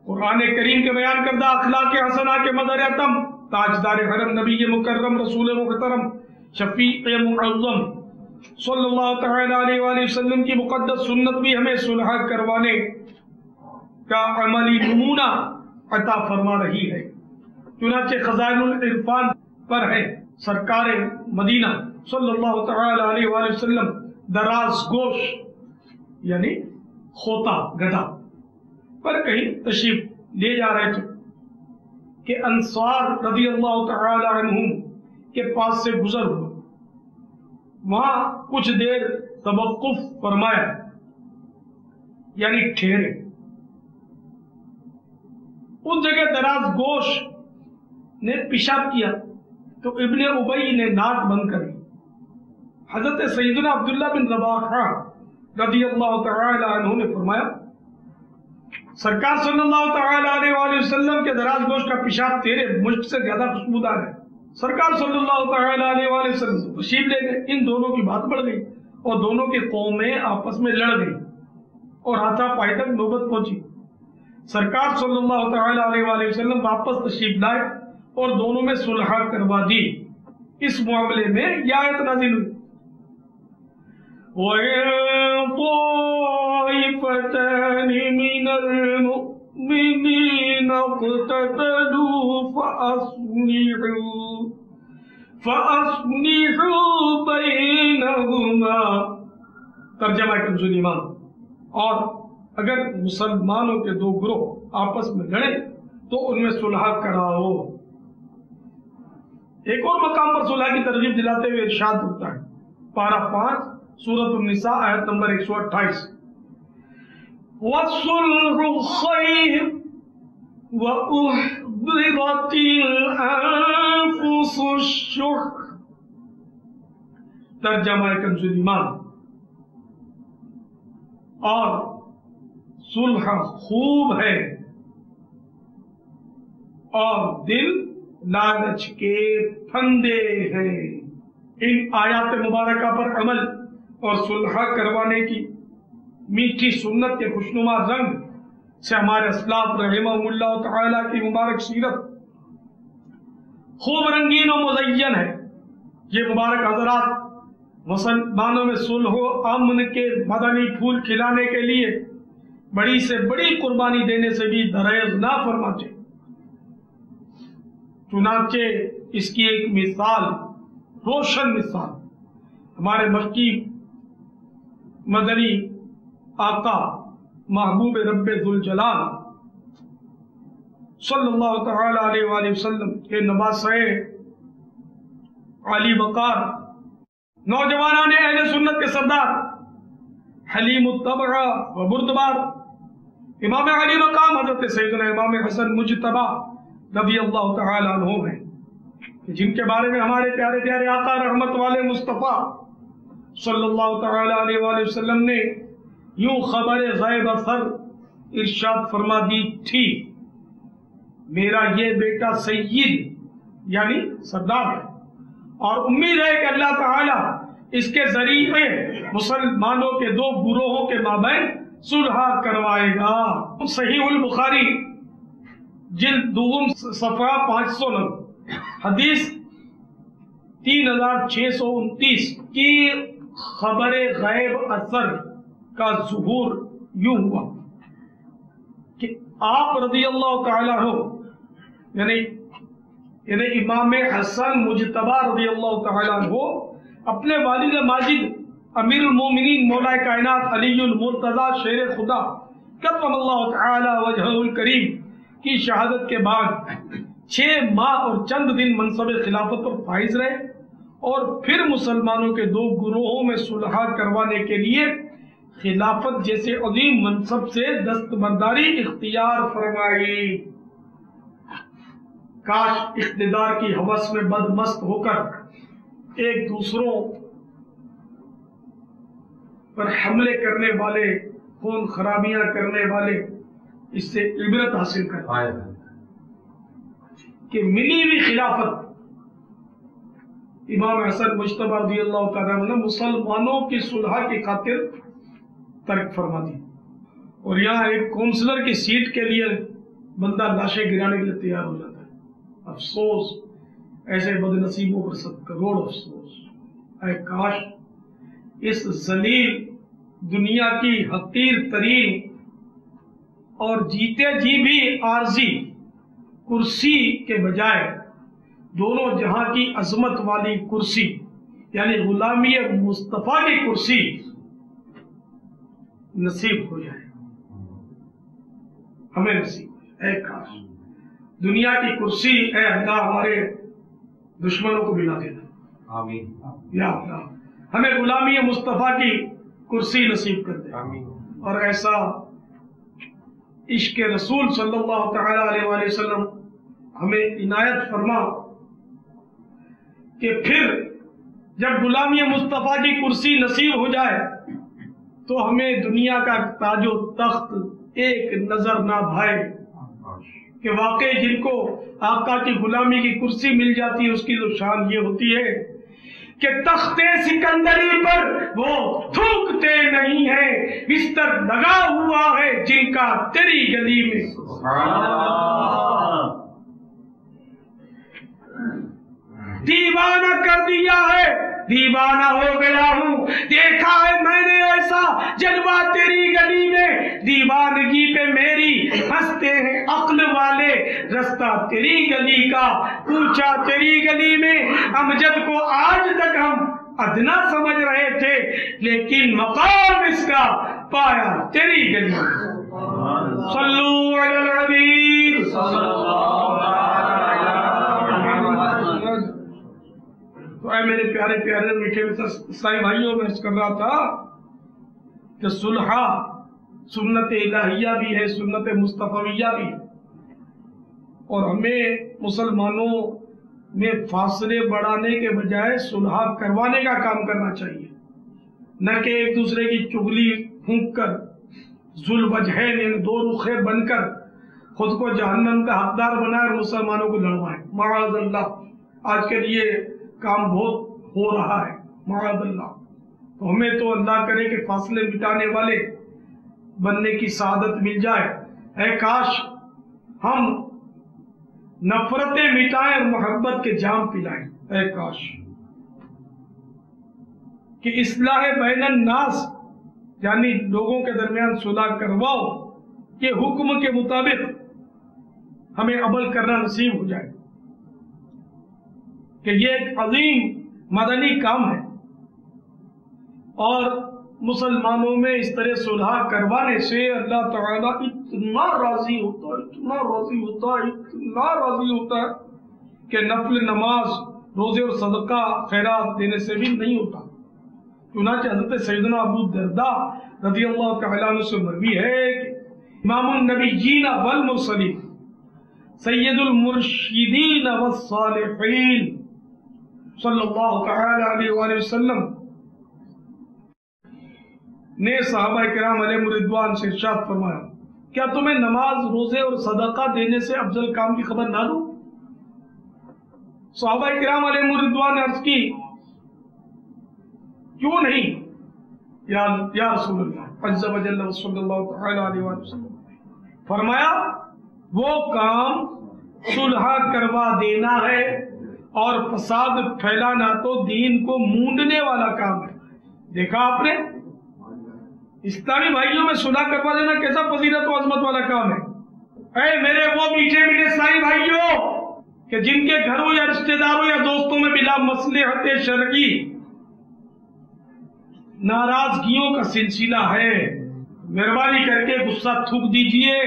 قرآن کریم کے بیان کردہ اخلاق حسنہ کے مظہر اتم تاجدار حرم نبی مکرم رسول محترم شفیع معظم صلی اللہ تعالی علیہ وآلہ وسلم کی مقدس سنت بھی ہمیں صلح کروانے کا عملی نمونہ عطا فرما رہی ہے. چنانچہ خزائن العرفان پر ہے سرکار مدینہ صلی اللہ تعالی علیہ وآلہ وسلم دراز گوش یعنی خوتا گدھا پر کہیں تشریف لے جا رہے تھے کہ انصار رضی اللہ تعالی عنہم کے پاس سے گزر ہوا. وہاں کچھ دیر توقف فرمایا یعنی ٹھہرے. اس جگہ دراز گوش نے پیشاب کیا تو ابن ابی نے ناک بند کر لی. حضرت سیدنا عبداللہ بن رواحہ رضی اللہ تعالی عنہ نے فرمایا سرکار صلی اللہ تعالی علیہ وآلہ وسلم کے دراز گوش کا پیشاب تیرے مشک سے زیادہ خوشبودار ہے. سرکار صلی اللہ تعالی علیہ وآلہ وسلم تشریف لے گئے. ان دونوں کی بات بڑھ گئی اور دونوں کی قومیں آپس میں لڑ گئی اور ہاتھا پائی تک نوبت پہنچی. سرکار صلی اللہ تعالی علیہ وآلہ وسلم واپس تشریف لائے اور دونوں میں صلح کروا دی. اس معاملے میں یہ آیت نازل ہوئی وَإِن طَائِفَتَانِ مِنَ الْمُؤْمِنِينَ اقْتَتَلُوا فَأَصْلِحُوا بَيْنَهُمَا. ترجمہ کنز ایمان. اور اگر مسلمانوں کے دو گروہ آپس میں لڑیں تو ان میں صلح کراؤ. ایک اور مقام پر صلح کی ترغیب دلاتے ہوئے ارشاد ہوتا ہے پارہ 5 سورۃ النساء آیت نمبر 128 وَالصُّلْحُ خَيْرٌ وَأُحْضِرَتِ الْأَنفُسُ الشُّحَّ. ترجمہ کنز ایمان. اور صلح خوب ہے اور دل لالچ کے پھندے ہیں. ان آیات مبارکہ پر عمل اور صلح کروانے کی میٹھی سنت کے خوشنما رنگ سے ہمارے اسلاف رحمہم اللہ تعالی کی مبارک سیرت خوب رنگین و مزین ہے. یہ مبارک حضرات مسلمانوں میں صلح و امن کے مدنی پھول کھلانے کے لیے بڑی سے بڑی قربانی دینے سے بھی دریغ نہ فرماتے. چنانچہ اس کی ایک مثال روشن مثال ہمارے مکی مدنی آقا محبوب رب ذوالجلال صلی اللہ تعالی علیہ وآلہ وسلم کے نواسے علی وقار نوجوانان اہل سنت کے سردار حلیم الطبع و بردبار امام علی مقام حضرت سیدنا امام حسن مجتبی رضی اللہ تعالی عنہ ہیں جن کے بارے میں ہمارے پیارے پیارے آقا رحمت والے مصطفیٰ صلی اللہ تعالی علیہ وآلہ وسلم نے یوں خبر غیب اثر ارشاد فرما دی تھی میرا یہ بیٹا سید یعنی سردار ہے اور امید ہے کہ اللہ تعالی اس کے ذریعے مسلمانوں کے دو گروہوں کے مابین صلح کروائے گا. صحیح البخاری جلد دوم صفحہ 509 حدیث 3629 کی خبر غیب اثر کا ظہور یوں ہوا کہ آپ رضی اللہ تعالی عنہ یعنی امام حسن مجتبی رضی اللہ تعالی عنہ اپنے والد ماجد امیر المومنین مولا کائنات علی المرتضی شیر خدا کرم اللہ تعالی وجہہ الکریم کی شہادت کے بعد 6 ماہ اور چند دن منصب خلافت پر فائز رہے اور پھر مسلمانوں کے دو گروہوں میں صلح کروانے کے لیے خلافت جیسے عظیم منصب سے دستبرداری اختیار فرمائی. کاش اقتدار کی ہوس میں بدمست ہو کر ایک دوسروں پر حملے کرنے والے خون خرابیاں کرنے والے اس سے عبرت حاصل کریں کہ ملی ہوئی خلافت امام حسن مجتبی رضی اللہ تعالیٰ نے مسلمانوں کی صلح کی خاطر ترک فرما دی اور یہاں ایک کونسلر کی سیٹ کے لیے بندہ لاشیں گرانے کے لیے تیار ہو جاتا ہے. افسوس ایسے بد نصیبوں پر 100 کروڑ افسوس. اے کاش اس ذلیل دنیا کی حقیر ترین اور جیتے جی بھی عارضی کرسی کے بجائے دونوں جہاں کی عظمت والی کرسی یعنی غلامی مصطفیٰ کی کرسی نصیب ہو جائے ہمیں نصیب ہو جائے. اے کاش دنیا کی کرسی اے اللہ ہمارے دشمنوں کو ملا دینا آمین یا اللہ ہمیں غلامی مصطفیٰ کی کرسی نصیب کر دے آمین. اور ایسا عشق رسول صلی اللہ تعالی علیہ وآلہ وسلم ہمیں عنایت فرما کہ پھر جب غلامی مصطفیٰ کی کرسی نصیب ہو جائے تو ہمیں دنیا کا تاج و تخت ایک نظر نہ بھائے، کہ واقعی جن کو آقا کی غلامی کی کرسی مل جاتی ہے اس کی تو شان یہ ہوتی ہے کہ تخت سکندری پر وہ تھوکتے نہیں ہیں، بستر لگا ہوا ہے جن کا تیری گلی میں۔ دیوانہ کر دیا ہے، دیوانہ ہو گیا ہوں، دیکھا ہے میں نے ایسا جلوہ تیری گلی میں، دیوانگی پہ میری ہنستے ہیں عقل والے، رستہ تیری گلی کا پوچھا تیری گلی میں، امجد کو آج تک ہم ادنا سمجھ رہے تھے لیکن مقام اس کا پایا تیری گلی میں۔ صلو علی الحبیب تو اے میرے پیارے پیارے میٹھے عیسائی بھائیوں، میں کر رہا تھا کہ صلح سنت الہیہ بھی ہے، سنت مصطفیہ بھی ہے، اور ہمیں مسلمانوں میں فاصلے بڑھانے کے بجائے صلح کروانے کا کام کرنا چاہیے، نہ کہ ایک دوسرے کی چغلی پھونک کر ذوالوجہین یعنی دو رخے بن کر خود کو جہنم کا حقدار بنائے اور مسلمانوں کو لڑوائے۔ معاذ اللہ، آج کل یہ کام بہت ہو رہا ہے، معاذ اللہ۔ تو ہمیں تو اللہ کرے کہ فاصلے مٹانے والے بننے کی سعادت مل جائے۔ اے کاش ہم نفرتیں مٹائیں اور محبت کے جام پلائیں، اے کاش کہ اصلاح بین الناس یعنی لوگوں کے درمیان صلح کرواؤ کے حکم کے مطابق ہمیں عمل کرنا نصیب ہو جائے، کہ یہ ایک عظیم مدنی کام ہے، اور مسلمانوں میں اس طرح صلح کروانے سے اللہ تعالیٰ اتنا راضی ہوتا ہے، اتنا راضی ہوتا ہے، اتنا راضی ہوتا ہے کہ نفل نماز، روزے اور صدقہ خیرات دینے سے بھی نہیں ہوتا۔ چنانچہ حضرت سیدنا ابو درداء رضی اللہ تعالیٰ عنہ سے مروی ہے کہ امام النبیین والمرسلین سید المرشدین والصالحین صلی اللہ تعالی علیہ وآلہ وسلم نے صحابہ کرام علیہ رضوان سے ارشاد فرمایا، کیا تمہیں نماز، روزے اور صدقہ دینے سے افضل کام کی خبر نہ دوں؟ صحابہ کرام علیہ رضوان نے عرض کی، کیوں نہیں یا رسول اللہ عز و جل صلی اللہ تعالی علیہ وآلہ وسلم؟ فرمایا وہ کام صلح کروا دینا ہے، اور فساد پھیلانا تو دین کو مونڈنے والا کام ہے۔ دیکھا آپ نے اسلامی بھائیوں میں صلح کروا دینا کیسا فضیلت و عظمت والا کام ہے۔ اے میرے وہ میٹھے میٹھے عیسائی بھائیوں کہ جن کے گھروں یا رشتہ داروں یا دوستوں میں بلا مصلحت شرعی ناراضگیوں کا سلسلہ ہے، مہربانی کر کے غصہ تھوک دیجئے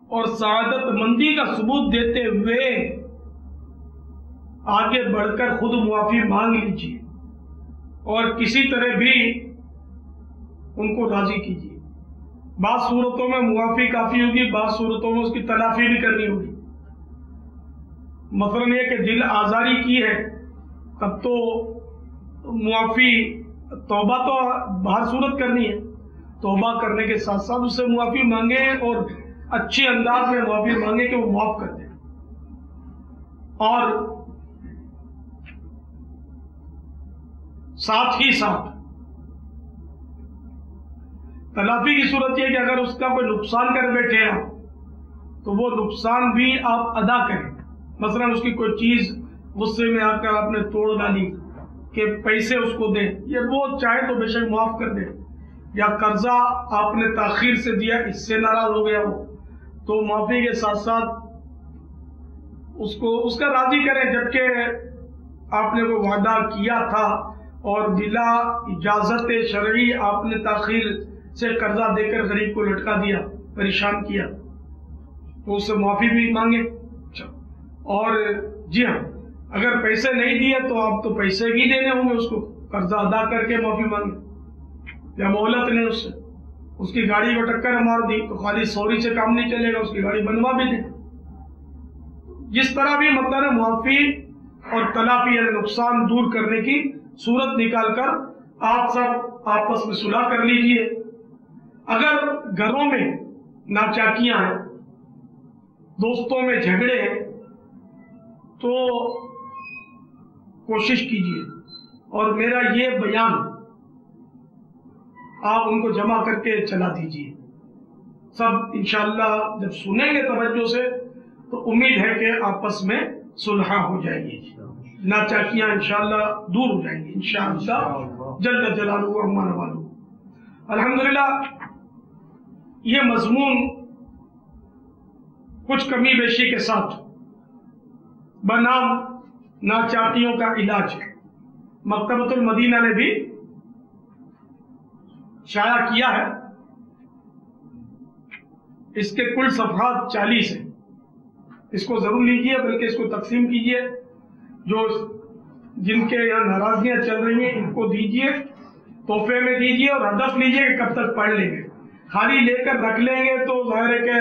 اور سعادت مندی کا ثبوت دیتے ہوئے آگے بڑھ کر خود معافی مانگ لیجیے، اور کسی طرح بھی ان کو راضی کیجیے۔ بعض صورتوں میں معافی کافی ہوگی، بعض صورتوں میں اس کی تلافی بھی کرنی ہوگی۔ مثلاً یہ کہ دل آزاری کی ہے تب تو معافی، توبہ تو ہر صورت کرنی ہے، توبہ کرنے کے ساتھ ساتھ اس سے معافی مانگے اور اچھے انداز میں معافی مانگے کہ وہ معاف کر دے، اور ساتھ ہی ساتھ تلافی کی صورت یہ کہ اگر اس کا کوئی نقصان کر بیٹھے آپ تو وہ نقصان بھی آپ ادا کریں۔ مثلا اس کی کوئی چیز غصے میں آ کر آپ نے توڑ ڈالی کہ پیسے اس کو دیں، یہ وہ چاہے تو بے شک معاف کر دیں، یا قرضہ آپ نے تاخیر سے دیا اس سے ناراض ہو گیا ہو تو معافی کے ساتھ ساتھ اس کا راضی کریں، جبکہ آپ نے کوئی وعدہ کیا تھا اور بلا اجازت شرعی آپ نے تاخیر سے قرضہ دے کر غریب کو لٹکا دیا، پریشان کیا، تو اس سے معافی بھی مانگے۔ اور جی ہاں، اگر پیسے نہیں دیے تو آپ تو پیسے بھی دینے ہوں گے، اس کو قرضہ ادا کر کے معافی مانگے یا مہلت لیں اس سے۔ اس کی گاڑی کو ٹکر مار دی تو خالی سوری سے کام نہیں چلے گا، اس کی گاڑی بنوا بھی دیں۔ جس طرح بھی مطلب معافی اور تلافی یعنی نقصان دور کرنے کی صورت نکال کر آپ سب آپس میں صلح کر لیجئے۔ اگر گھروں میں ناچاکیاں ہیں، دوستوں میں جھگڑے ہیں، تو کوشش کیجئے اور میرا یہ بیان آپ ان کو جمع کر کے چلا دیجئے۔ سب انشاءاللہ جب سنیں گے توجہ سے تو امید ہے کہ آپس میں صلح ہو جائے گی، ناچاکیاں انشاءاللہ دور ہو جائیں گی انشاءاللہ جل جلالہ عما نوالہ۔ الحمدللہ یہ مضمون کچھ کمی بیشی کے ساتھ بنام ناچاکیوں کا علاج مکتبۃ المدینہ نے بھی شائع کیا ہے۔ اس کے کل صفحات 40 ہیں، اس کو ضرور لیجئے، بلکہ اس کو تقسیم کیجئے، جو جن کے یہاں ناراضیاں چل رہی ہیں ان کو دیجئے، تحفے میں دیجئے، اور ہدف لیجئے کہ کب تک پڑھ لیں گے۔ خالی لے کر رکھ لیں گے تو ظاہر ہے کہ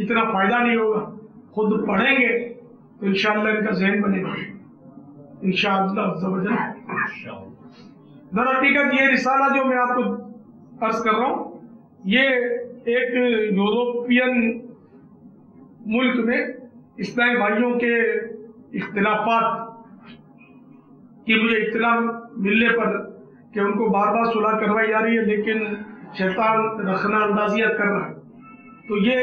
اتنا فائدہ نہیں ہوگا، خود پڑھیں گے تو انشاءاللہ ان کا ذہن بنے گا انشاءاللہ عز و جل۔ در حقیقت یہ رسالہ جو میں آپ کو عرض کر رہا ہوں، یہ ایک یورپین ملک میں اسلامی بھائیوں کے اختلافات کی مجھے اطلاع ملنے پر کہ ان کو بار بار صلح کروائی جا رہی ہے، لیکن شیطان رخنا اندازیاں کر رہا ہے، تو یہ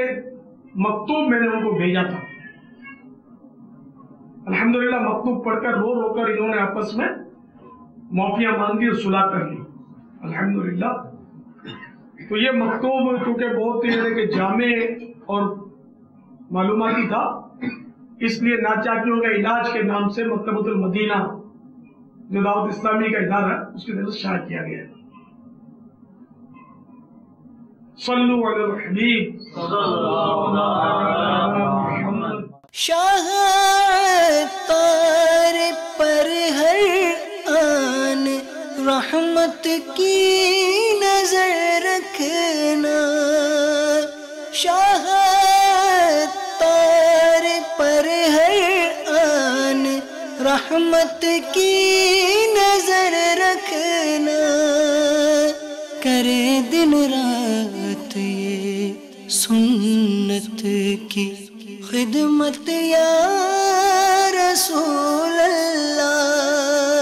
مکتوب میں نے ان کو بھیجا تھا۔ الحمدللہ مکتوب پڑھ کر رو رو کر انہوں نے آپس میں معافیاں مانگی اور صلح کر لی الحمدللہ۔ تو یہ مکتوب چونکہ بہت ہی کہ جامع اور معلوماتی تھا، اس لیے ناچاکیوں کا علاج کے نام سے مکتبۃ المدینہ جو دعوت اسلامی کا ادارہ ہے اس کی طرف سے شائع کیا گیا ہے۔ صلو علی الحبیب شاہ تار پر ہر آن رحمت کی نظر رکھنا، شاہ تار پر ہر آن رحمت کی نظر رکھنا، کرے دن رات یہ سنت کی خدمت یا رسول اللہ۔